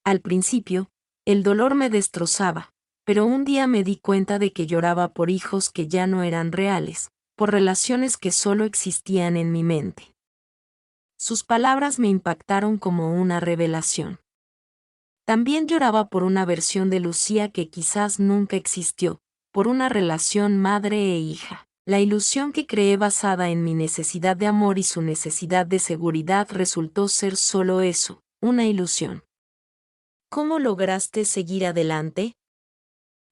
Al principio, el dolor me destrozaba, pero un día me di cuenta de que lloraba por hijos que ya no eran reales, por relaciones que solo existían en mi mente. Sus palabras me impactaron como una revelación. También lloraba por una versión de Lucía que quizás nunca existió, por una relación madre e hija. La ilusión que creé basada en mi necesidad de amor y su necesidad de seguridad resultó ser solo eso, una ilusión. ¿Cómo lograste seguir adelante?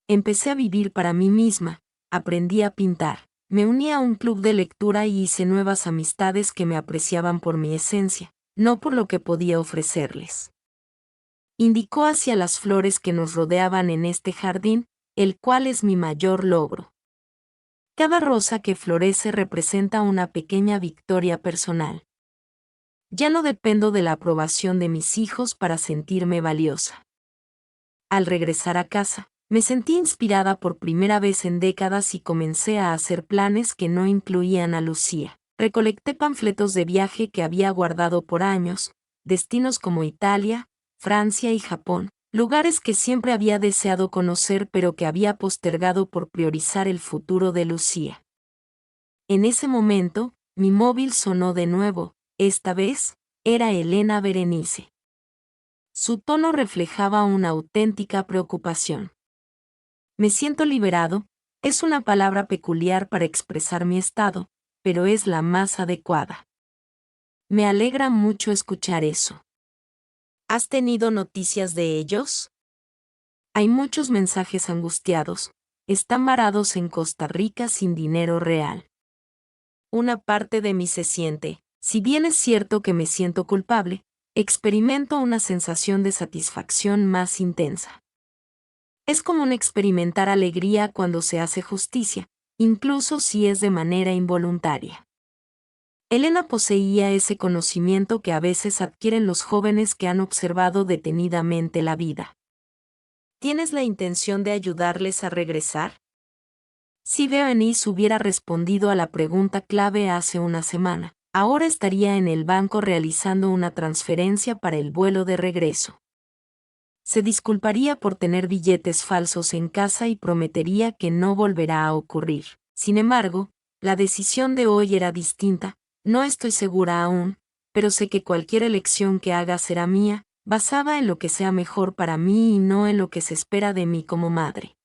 Empecé a vivir para mí misma, aprendí a pintar, me uní a un club de lectura y hice nuevas amistades que me apreciaban por mi esencia, no por lo que podía ofrecerles. Indicó hacia las flores que nos rodeaban en este jardín, el cual es mi mayor logro. Cada rosa que florece representa una pequeña victoria personal. Ya no dependo de la aprobación de mis hijos para sentirme valiosa. Al regresar a casa, me sentí inspirada por primera vez en décadas y comencé a hacer planes que no incluían a Lucía. Recolecté panfletos de viaje que había guardado por años, destinos como Italia, Francia y Japón, lugares que siempre había deseado conocer pero que había postergado por priorizar el futuro de Lucía. En ese momento, mi móvil sonó de nuevo, esta vez, era Elena Berenice. Su tono reflejaba una auténtica preocupación. Me siento liberado, es una palabra peculiar para expresar mi estado, pero es la más adecuada. Me alegra mucho escuchar eso. ¿Has tenido noticias de ellos? Hay muchos mensajes angustiados, están varados en Costa Rica sin dinero real. Una parte de mí se siente, si bien es cierto que me siento culpable, experimento una sensación de satisfacción más intensa. Es común experimentar alegría cuando se hace justicia, incluso si es de manera involuntaria. Elena poseía ese conocimiento que a veces adquieren los jóvenes que han observado detenidamente la vida. ¿Tienes la intención de ayudarles a regresar? Si Berenice hubiera respondido a la pregunta clave hace una semana, ahora estaría en el banco realizando una transferencia para el vuelo de regreso. Se disculparía por tener billetes falsos en casa y prometería que no volverá a ocurrir. Sin embargo, la decisión de hoy era distinta, no estoy segura aún, pero sé que cualquier elección que haga será mía, basada en lo que sea mejor para mí y no en lo que se espera de mí como madre.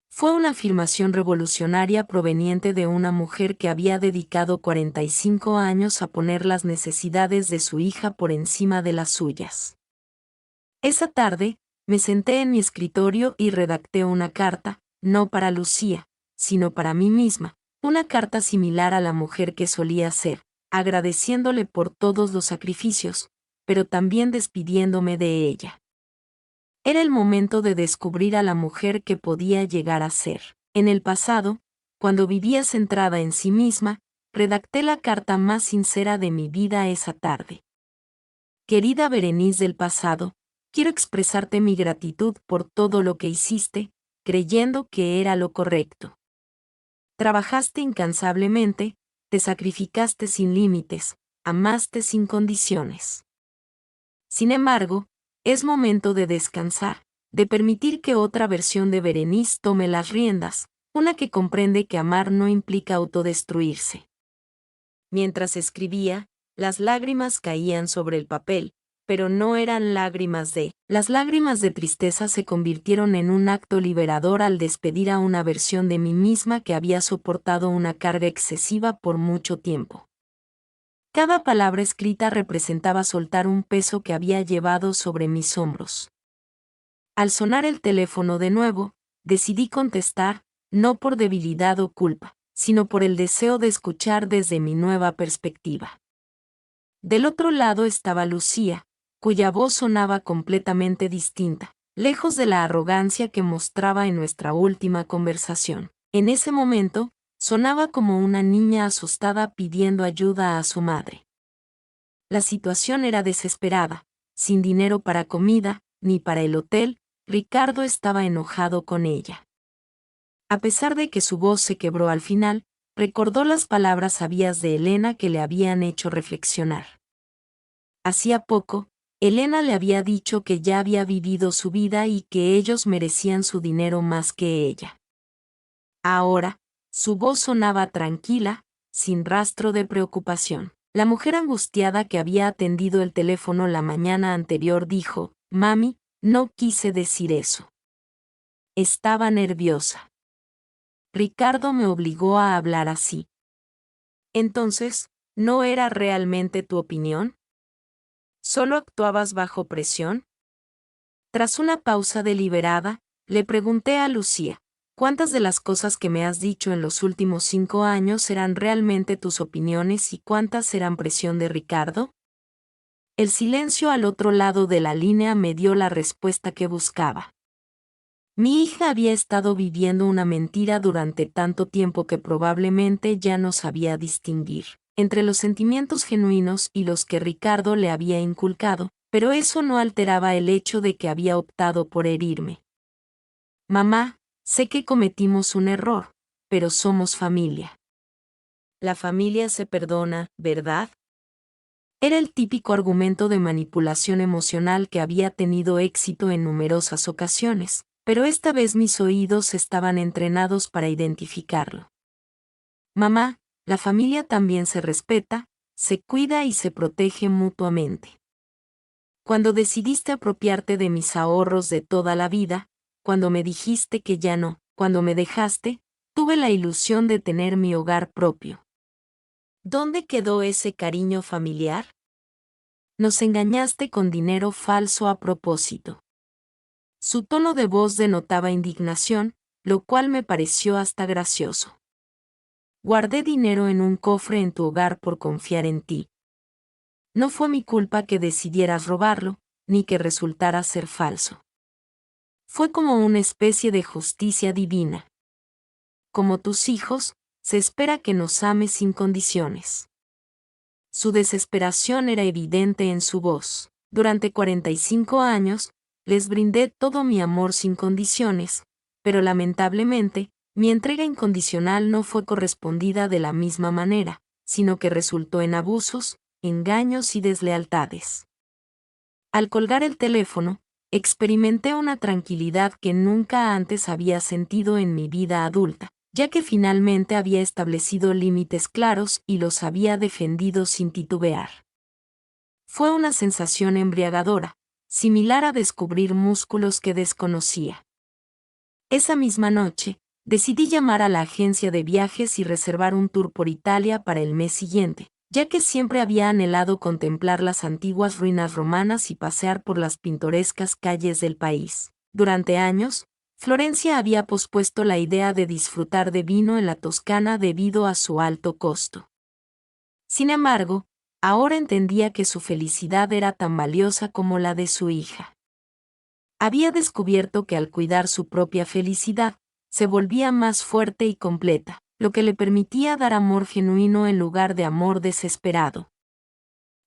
Fue una afirmación revolucionaria proveniente de una mujer que había dedicado 45 años a poner las necesidades de su hija por encima de las suyas. Esa tarde, me senté en mi escritorio y redacté una carta, no para Lucía, sino para mí misma, una carta similar a la mujer que solía ser, agradeciéndole por todos los sacrificios, pero también despidiéndome de ella. Era el momento de descubrir a la mujer que podía llegar a ser. En el pasado, cuando vivía centrada en sí misma, redacté la carta más sincera de mi vida esa tarde. Querida Berenice del pasado, quiero expresarte mi gratitud por todo lo que hiciste, creyendo que era lo correcto. Trabajaste incansablemente, te sacrificaste sin límites, amaste sin condiciones. Sin embargo, es momento de descansar, de permitir que otra versión de Berenice tome las riendas, una que comprende que amar no implica autodestruirse. Mientras escribía, las lágrimas caían sobre el papel, pero no eran lágrimas de... Las lágrimas de tristeza se convirtieron en un acto liberador al despedir a una versión de mí misma que había soportado una carga excesiva por mucho tiempo. Cada palabra escrita representaba soltar un peso que había llevado sobre mis hombros. Al sonar el teléfono de nuevo, decidí contestar, no por debilidad o culpa, sino por el deseo de escuchar desde mi nueva perspectiva. Del otro lado estaba Lucía, cuya voz sonaba completamente distinta, lejos de la arrogancia que mostraba en nuestra última conversación. En ese momento, sonaba como una niña asustada pidiendo ayuda a su madre. La situación era desesperada, sin dinero para comida, ni para el hotel, Ricardo estaba enojado con ella. A pesar de que su voz se quebró al final, recordó las palabras sabias de Elena que le habían hecho reflexionar. Hacía poco, Elena le había dicho que ya había vivido su vida y que ellos merecían su dinero más que ella. Ahora, su voz sonaba tranquila, sin rastro de preocupación. La mujer angustiada que había atendido el teléfono la mañana anterior dijo: «Mami, no quise decir eso. Estaba nerviosa. Ricardo me obligó a hablar así». Entonces, ¿no era realmente tu opinión? ¿Solo actuabas bajo presión? Tras una pausa deliberada, le pregunté a Lucía: ¿cuántas de las cosas que me has dicho en los últimos 5 años eran realmente tus opiniones y cuántas eran presión de Ricardo? El silencio al otro lado de la línea me dio la respuesta que buscaba. Mi hija había estado viviendo una mentira durante tanto tiempo que probablemente ya no sabía distinguir entre los sentimientos genuinos y los que Ricardo le había inculcado, pero eso no alteraba el hecho de que había optado por herirme. Mamá, sé que cometimos un error, pero somos familia. La familia se perdona, ¿verdad? Era el típico argumento de manipulación emocional que había tenido éxito en numerosas ocasiones, pero esta vez mis oídos estaban entrenados para identificarlo. Mamá, la familia también se respeta, se cuida y se protege mutuamente. Cuando decidiste apropiarte de mis ahorros de toda la vida, cuando me dijiste que ya no, cuando me dejaste, tuve la ilusión de tener mi hogar propio. ¿Dónde quedó ese cariño familiar? Nos engañaste con dinero falso a propósito. Su tono de voz denotaba indignación, lo cual me pareció hasta gracioso. Guardé dinero en un cofre en tu hogar por confiar en ti. No fue mi culpa que decidieras robarlo, ni que resultara ser falso. Fue como una especie de justicia divina. Como tus hijos, se espera que nos ames sin condiciones. Su desesperación era evidente en su voz. Durante 45 años, les brindé todo mi amor sin condiciones, pero lamentablemente, mi entrega incondicional no fue correspondida de la misma manera, sino que resultó en abusos, engaños y deslealtades. Al colgar el teléfono, experimenté una tranquilidad que nunca antes había sentido en mi vida adulta, ya que finalmente había establecido límites claros y los había defendido sin titubear. Fue una sensación embriagadora, similar a descubrir músculos que desconocía. Esa misma noche, decidí llamar a la agencia de viajes y reservar un tour por Italia para el mes siguiente, ya que siempre había anhelado contemplar las antiguas ruinas romanas y pasear por las pintorescas calles del país. Durante años, Florencia había pospuesto la idea de disfrutar de vino en la Toscana debido a su alto costo. Sin embargo, ahora entendía que su felicidad era tan valiosa como la de su hija. Había descubierto que al cuidar su propia felicidad, se volvía más fuerte y completa, lo que le permitía dar amor genuino en lugar de amor desesperado.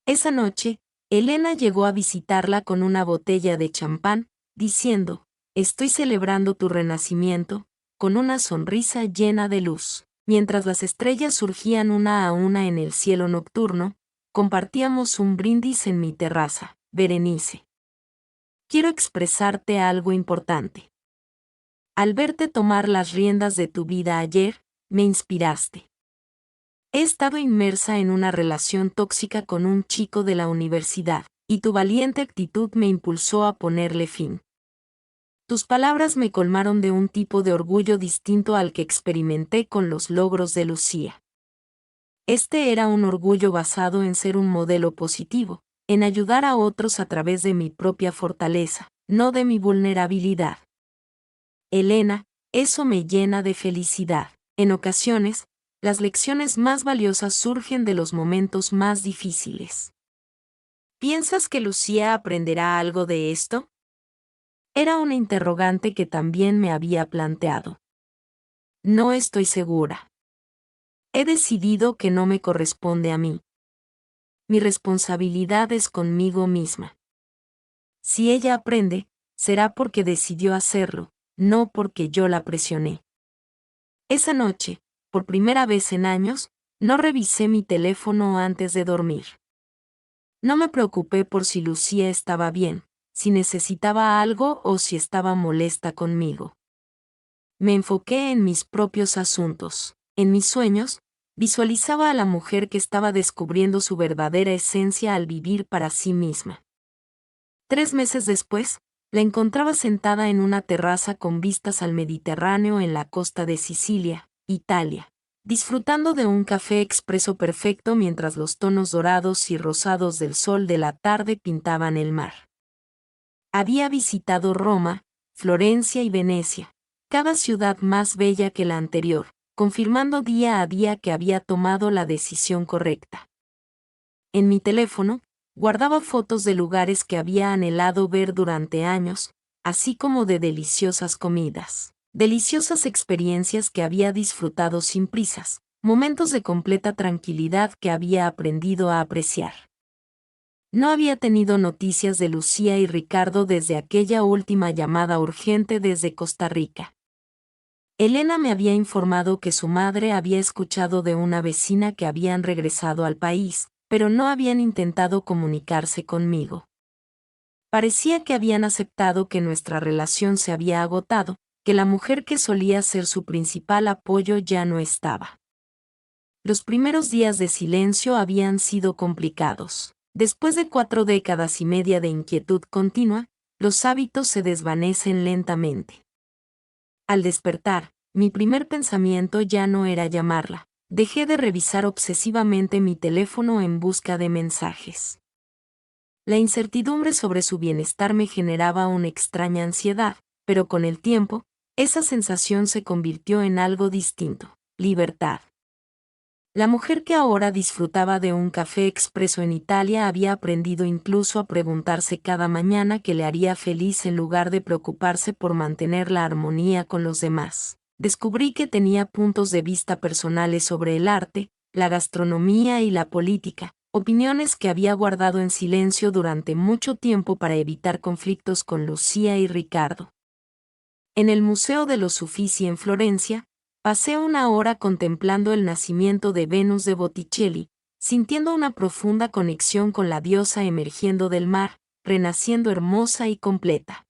Esa noche, Elena llegó a visitarla con una botella de champán, diciendo: «Estoy celebrando tu renacimiento», con una sonrisa llena de luz. Mientras las estrellas surgían una a una en el cielo nocturno, compartíamos un brindis en mi terraza. «Berenice, quiero expresarte algo importante. Al verte tomar las riendas de tu vida ayer, me inspiraste. He estado inmersa en una relación tóxica con un chico de la universidad, y tu valiente actitud me impulsó a ponerle fin. Tus palabras me colmaron de un tipo de orgullo distinto al que experimenté con los logros de Lucía. Este era un orgullo basado en ser un modelo positivo, en ayudar a otros a través de mi propia fortaleza, no de mi vulnerabilidad. Elena, eso me llena de felicidad. En ocasiones, las lecciones más valiosas surgen de los momentos más difíciles. ¿Piensas que Lucía aprenderá algo de esto? Era una interrogante que también me había planteado. No estoy segura. He decidido que no me corresponde a mí. Mi responsabilidad es conmigo misma. Si ella aprende, será porque decidió hacerlo, no porque yo la presioné. Esa noche, por primera vez en años, no revisé mi teléfono antes de dormir. No me preocupé por si Lucía estaba bien, si necesitaba algo o si estaba molesta conmigo. Me enfoqué en mis propios asuntos. En mis sueños, visualizaba a la mujer que estaba descubriendo su verdadera esencia al vivir para sí misma. 3 meses después, la encontraba sentada en una terraza con vistas al Mediterráneo en la costa de Sicilia, Italia, disfrutando de un café expreso perfecto mientras los tonos dorados y rosados del sol de la tarde pintaban el mar. Había visitado Roma, Florencia y Venecia, cada ciudad más bella que la anterior, confirmando día a día que había tomado la decisión correcta. En mi teléfono, guardaba fotos de lugares que había anhelado ver durante años, así como de deliciosas comidas, deliciosas experiencias que había disfrutado sin prisas, momentos de completa tranquilidad que había aprendido a apreciar. No había tenido noticias de Lucía y Ricardo desde aquella última llamada urgente desde Costa Rica. Elena me había informado que su madre había escuchado de una vecina que habían regresado al país, pero no habían intentado comunicarse conmigo. Parecía que habían aceptado que nuestra relación se había agotado, que la mujer que solía ser su principal apoyo ya no estaba. Los primeros días de silencio habían sido complicados. Después de 4 décadas y media de inquietud continua, los hábitos se desvanecen lentamente. Al despertar, mi primer pensamiento ya no era llamarla. Dejé de revisar obsesivamente mi teléfono en busca de mensajes. La incertidumbre sobre su bienestar me generaba una extraña ansiedad, pero con el tiempo, esa sensación se convirtió en algo distinto: libertad. La mujer que ahora disfrutaba de un café expreso en Italia había aprendido incluso a preguntarse cada mañana qué le haría feliz en lugar de preocuparse por mantener la armonía con los demás. Descubrí que tenía puntos de vista personales sobre el arte, la gastronomía y la política, opiniones que había guardado en silencio durante mucho tiempo para evitar conflictos con Lucía y Ricardo. En el Museo de los Uffizi en Florencia, pasé una hora contemplando el nacimiento de Venus de Botticelli, sintiendo una profunda conexión con la diosa emergiendo del mar, renaciendo hermosa y completa.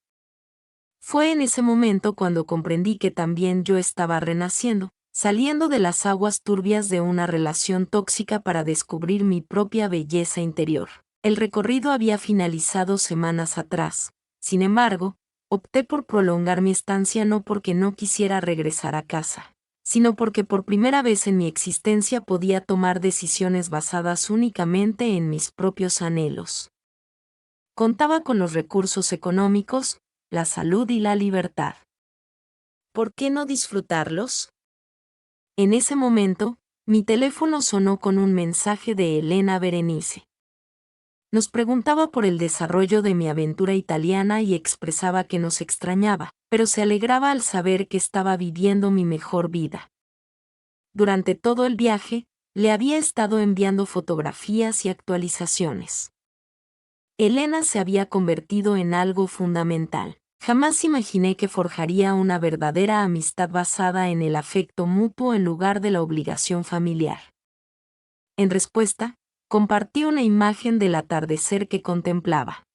Fue en ese momento cuando comprendí que también yo estaba renaciendo, saliendo de las aguas turbias de una relación tóxica para descubrir mi propia belleza interior. El recorrido había finalizado semanas atrás. Sin embargo, opté por prolongar mi estancia no porque no quisiera regresar a casa, sino porque por primera vez en mi existencia podía tomar decisiones basadas únicamente en mis propios anhelos. Contaba con los recursos económicos, la salud y la libertad. ¿Por qué no disfrutarlos? En ese momento, mi teléfono sonó con un mensaje de Elena Berenice. Nos preguntaba por el desarrollo de mi aventura italiana y expresaba que nos extrañaba, pero se alegraba al saber que estaba viviendo mi mejor vida. Durante todo el viaje, le había estado enviando fotografías y actualizaciones. Elena se había convertido en algo fundamental. Jamás imaginé que forjaría una verdadera amistad basada en el afecto mutuo en lugar de la obligación familiar. En respuesta, compartí una imagen del atardecer que contemplaba.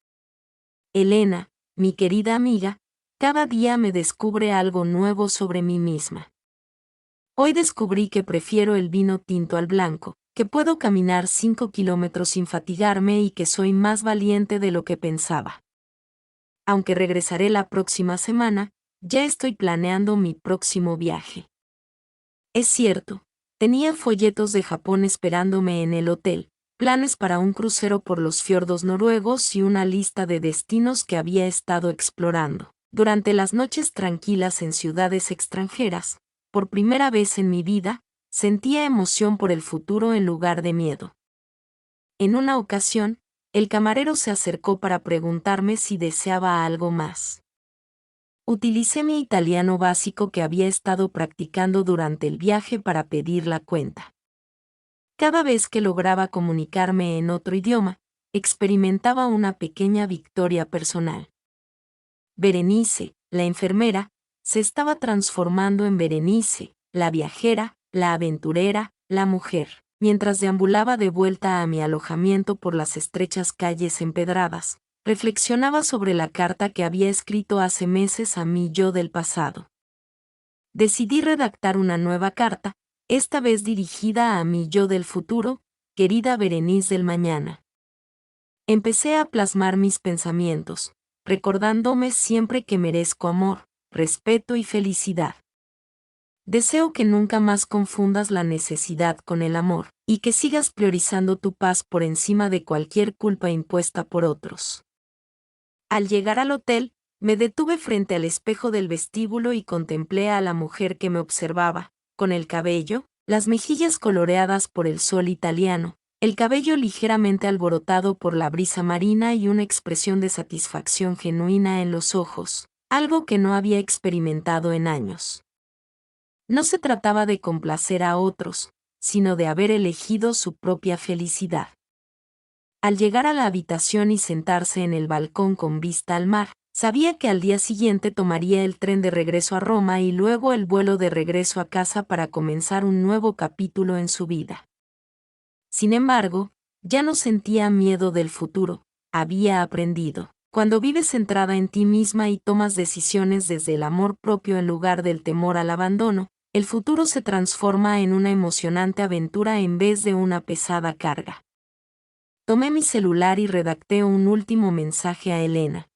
Elena, mi querida amiga, cada día me descubre algo nuevo sobre mí misma. Hoy descubrí que prefiero el vino tinto al blanco, que puedo caminar 5 kilómetros sin fatigarme y que soy más valiente de lo que pensaba. Aunque regresaré la próxima semana, ya estoy planeando mi próximo viaje. Es cierto, tenía folletos de Japón esperándome en el hotel, planes para un crucero por los fiordos noruegos y una lista de destinos que había estado explorando. Durante las noches tranquilas en ciudades extranjeras, por primera vez en mi vida, sentía emoción por el futuro en lugar de miedo. En una ocasión, el camarero se acercó para preguntarme si deseaba algo más. Utilicé mi italiano básico que había estado practicando durante el viaje para pedir la cuenta. Cada vez que lograba comunicarme en otro idioma, experimentaba una pequeña victoria personal. Berenice, la enfermera, se estaba transformando en Berenice, la viajera, la aventurera, la mujer. Mientras deambulaba de vuelta a mi alojamiento por las estrechas calles empedradas, reflexionaba sobre la carta que había escrito hace meses a mi yo del pasado. Decidí redactar una nueva carta, esta vez dirigida a mi yo del futuro, querida Berenice del mañana. Empecé a plasmar mis pensamientos, recordándome siempre que merezco amor, respeto y felicidad. Deseo que nunca más confundas la necesidad con el amor, y que sigas priorizando tu paz por encima de cualquier culpa impuesta por otros. Al llegar al hotel, me detuve frente al espejo del vestíbulo y contemplé a la mujer que me observaba, con el cabello, las mejillas coloreadas por el sol italiano, el cabello ligeramente alborotado por la brisa marina y una expresión de satisfacción genuina en los ojos, algo que no había experimentado en años. No se trataba de complacer a otros, sino de haber elegido su propia felicidad. Al llegar a la habitación y sentarse en el balcón con vista al mar, sabía que al día siguiente tomaría el tren de regreso a Roma y luego el vuelo de regreso a casa para comenzar un nuevo capítulo en su vida. Sin embargo, ya no sentía miedo del futuro, había aprendido. Cuando vives centrada en ti misma y tomas decisiones desde el amor propio en lugar del temor al abandono, el futuro se transforma en una emocionante aventura en vez de una pesada carga. Tomé mi celular y redacté un último mensaje a Elena.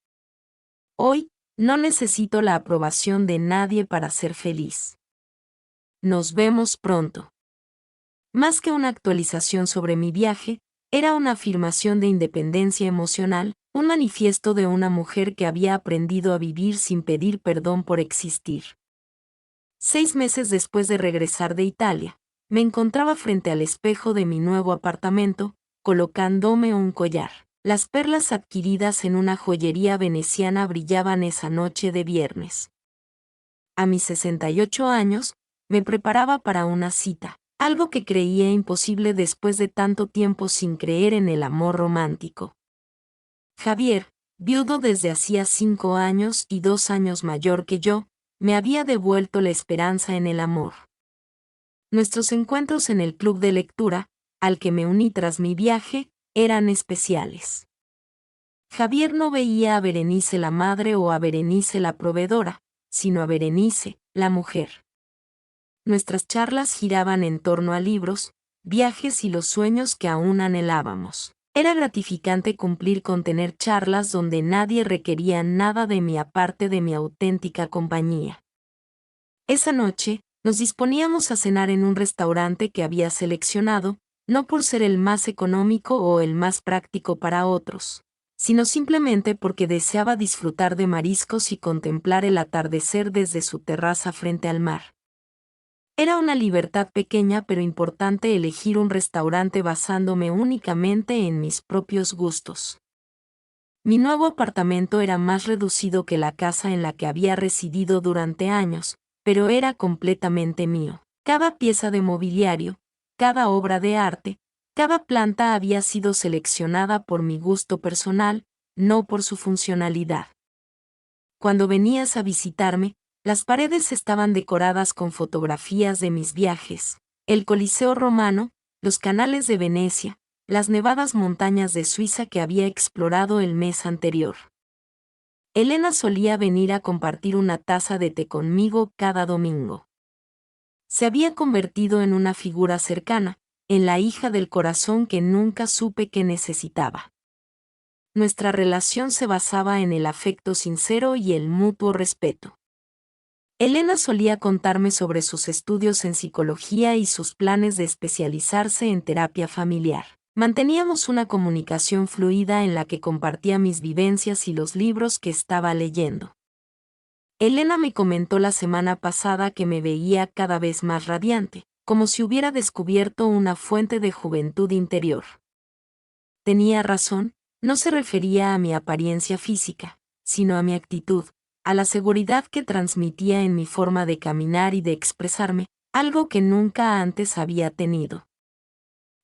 Hoy, no necesito la aprobación de nadie para ser feliz. Nos vemos pronto. Más que una actualización sobre mi viaje, era una afirmación de independencia emocional, un manifiesto de una mujer que había aprendido a vivir sin pedir perdón por existir. 6 meses después de regresar de Italia, me encontraba frente al espejo de mi nuevo apartamento, colocándome un collar. Las perlas adquiridas en una joyería veneciana brillaban esa noche de viernes. A mis 68 años, me preparaba para una cita, algo que creía imposible después de tanto tiempo sin creer en el amor romántico. Javier, viudo desde hacía 5 años y 2 años mayor que yo, me había devuelto la esperanza en el amor. Nuestros encuentros en el club de lectura, al que me uní tras mi viaje, eran especiales. Javier no veía a Berenice la madre o a Berenice la proveedora, sino a Berenice, la mujer. Nuestras charlas giraban en torno a libros, viajes y los sueños que aún anhelábamos. Era gratificante cumplir con tener charlas donde nadie requería nada de mí aparte de mi auténtica compañía. Esa noche, nos disponíamos a cenar en un restaurante que había seleccionado, no por ser el más económico o el más práctico para otros, sino simplemente porque deseaba disfrutar de mariscos y contemplar el atardecer desde su terraza frente al mar. Era una libertad pequeña pero importante elegir un restaurante basándome únicamente en mis propios gustos. Mi nuevo apartamento era más reducido que la casa en la que había residido durante años, pero era completamente mío. Cada pieza de mobiliario, cada obra de arte, cada planta había sido seleccionada por mi gusto personal, no por su funcionalidad. Cuando venías a visitarme, las paredes estaban decoradas con fotografías de mis viajes, el Coliseo romano, los canales de Venecia, las nevadas montañas de Suiza que había explorado el mes anterior. Elena solía venir a compartir una taza de té conmigo cada domingo. Se había convertido en una figura cercana, en la hija del corazón que nunca supe que necesitaba. Nuestra relación se basaba en el afecto sincero y el mutuo respeto. Elena solía contarme sobre sus estudios en psicología y sus planes de especializarse en terapia familiar. Manteníamos una comunicación fluida en la que compartía mis vivencias y los libros que estaba leyendo. Elena me comentó la semana pasada que me veía cada vez más radiante, como si hubiera descubierto una fuente de juventud interior. Tenía razón, no se refería a mi apariencia física, sino a mi actitud, a la seguridad que transmitía en mi forma de caminar y de expresarme, algo que nunca antes había tenido.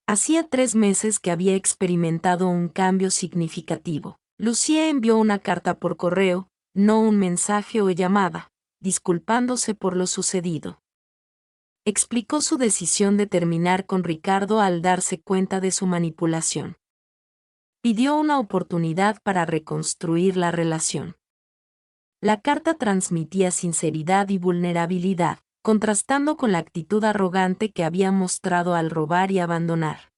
Hacía 3 meses que había experimentado un cambio significativo. Lucía envió una carta por correo, no un mensaje o llamada, disculpándose por lo sucedido. explicó su decisión de terminar con Ricardo al darse cuenta de su manipulación. Pidió una oportunidad para reconstruir la relación. La carta transmitía sinceridad y vulnerabilidad, contrastando con la actitud arrogante que había mostrado al robar y abandonar.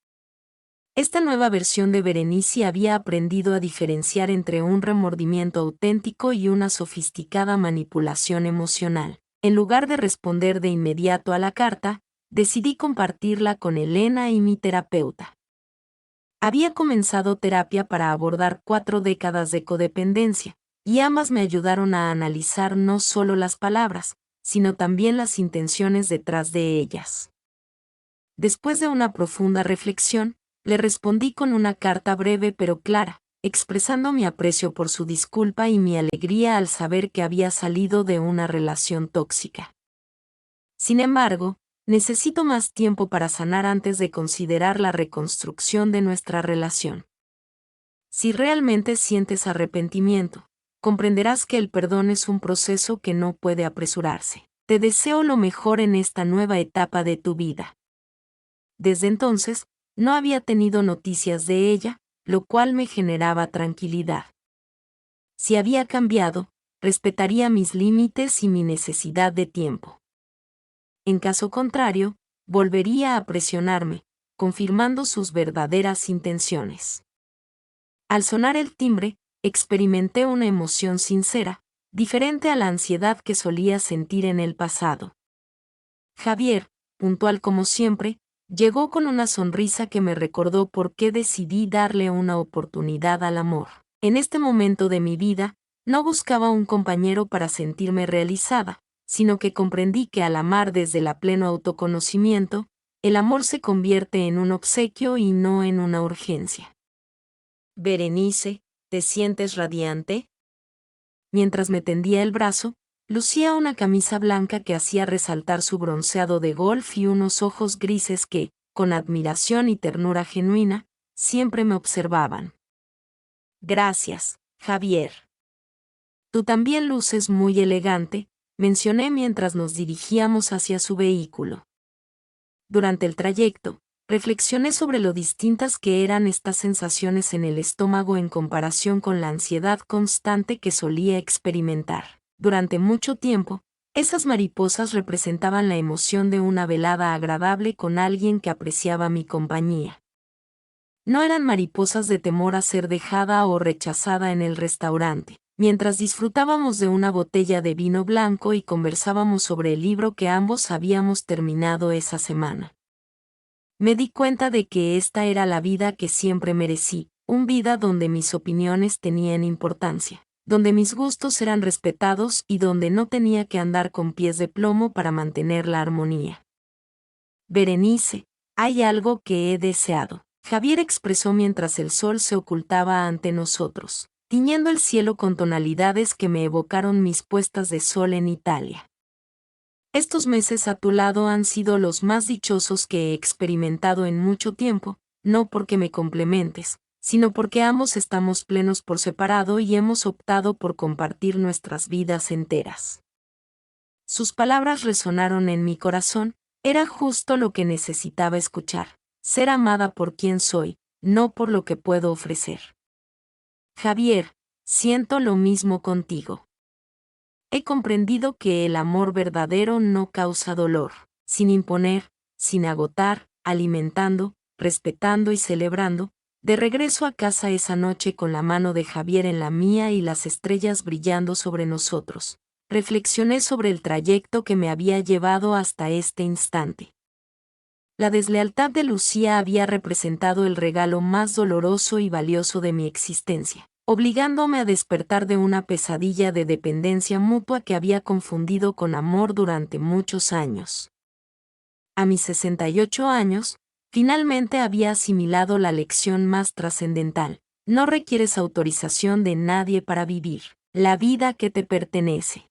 Esta nueva versión de Berenice había aprendido a diferenciar entre un remordimiento auténtico y una sofisticada manipulación emocional. En lugar de responder de inmediato a la carta, decidí compartirla con Elena y mi terapeuta. Había comenzado terapia para abordar 4 décadas de codependencia, y ambas me ayudaron a analizar no solo las palabras, sino también las intenciones detrás de ellas. Después de una profunda reflexión, le respondí con una carta breve pero clara, expresando mi aprecio por su disculpa y mi alegría al saber que había salido de una relación tóxica. Sin embargo, necesito más tiempo para sanar antes de considerar la reconstrucción de nuestra relación. Si realmente sientes arrepentimiento, comprenderás que el perdón es un proceso que no puede apresurarse. Te deseo lo mejor en esta nueva etapa de tu vida. Desde entonces, no había tenido noticias de ella, lo cual me generaba tranquilidad. Si había cambiado, respetaría mis límites y mi necesidad de tiempo. En caso contrario, volvería a presionarme, confirmando sus verdaderas intenciones. Al sonar el timbre, experimenté una emoción sincera, diferente a la ansiedad que solía sentir en el pasado. Javier, puntual como siempre, llegó con una sonrisa que me recordó por qué decidí darle una oportunidad al amor. En este momento de mi vida, no buscaba un compañero para sentirme realizada, sino que comprendí que al amar desde el pleno autoconocimiento, el amor se convierte en un obsequio y no en una urgencia. Berenice, ¿te sientes radiante? Mientras me tendía el brazo, lucía una camisa blanca que hacía resaltar su bronceado de golf y unos ojos grises que, con admiración y ternura genuina, siempre me observaban. Gracias, Javier. Tú también luces muy elegante, mencioné mientras nos dirigíamos hacia su vehículo. Durante el trayecto, reflexioné sobre lo distintas que eran estas sensaciones en el estómago en comparación con la ansiedad constante que solía experimentar. Durante mucho tiempo, esas mariposas representaban la emoción de una velada agradable con alguien que apreciaba mi compañía. No eran mariposas de temor a ser dejada o rechazada en el restaurante, mientras disfrutábamos de una botella de vino blanco y conversábamos sobre el libro que ambos habíamos terminado esa semana. Me di cuenta de que esta era la vida que siempre merecí, una vida donde mis opiniones tenían importancia, donde mis gustos eran respetados y donde no tenía que andar con pies de plomo para mantener la armonía. Berenice, hay algo que he deseado, Javier expresó mientras el sol se ocultaba ante nosotros, tiñendo el cielo con tonalidades que me evocaron mis puestas de sol en Italia. Estos meses a tu lado han sido los más dichosos que he experimentado en mucho tiempo, no porque me complementes, sino porque ambos estamos plenos por separado y hemos optado por compartir nuestras vidas enteras. Sus palabras resonaron en mi corazón, era justo lo que necesitaba escuchar, ser amada por quien soy, no por lo que puedo ofrecer. Javier, siento lo mismo contigo. He comprendido que el amor verdadero no causa dolor, sin imponer, sin agotar, alimentando, respetando y celebrando. De regreso a casa esa noche con la mano de Javier en la mía y las estrellas brillando sobre nosotros, reflexioné sobre el trayecto que me había llevado hasta este instante. La deslealtad de Lucía había representado el regalo más doloroso y valioso de mi existencia, obligándome a despertar de una pesadilla de dependencia mutua que había confundido con amor durante muchos años. A mis 68 años, finalmente había asimilado la lección más trascendental: no requieres autorización de nadie para vivir la vida que te pertenece.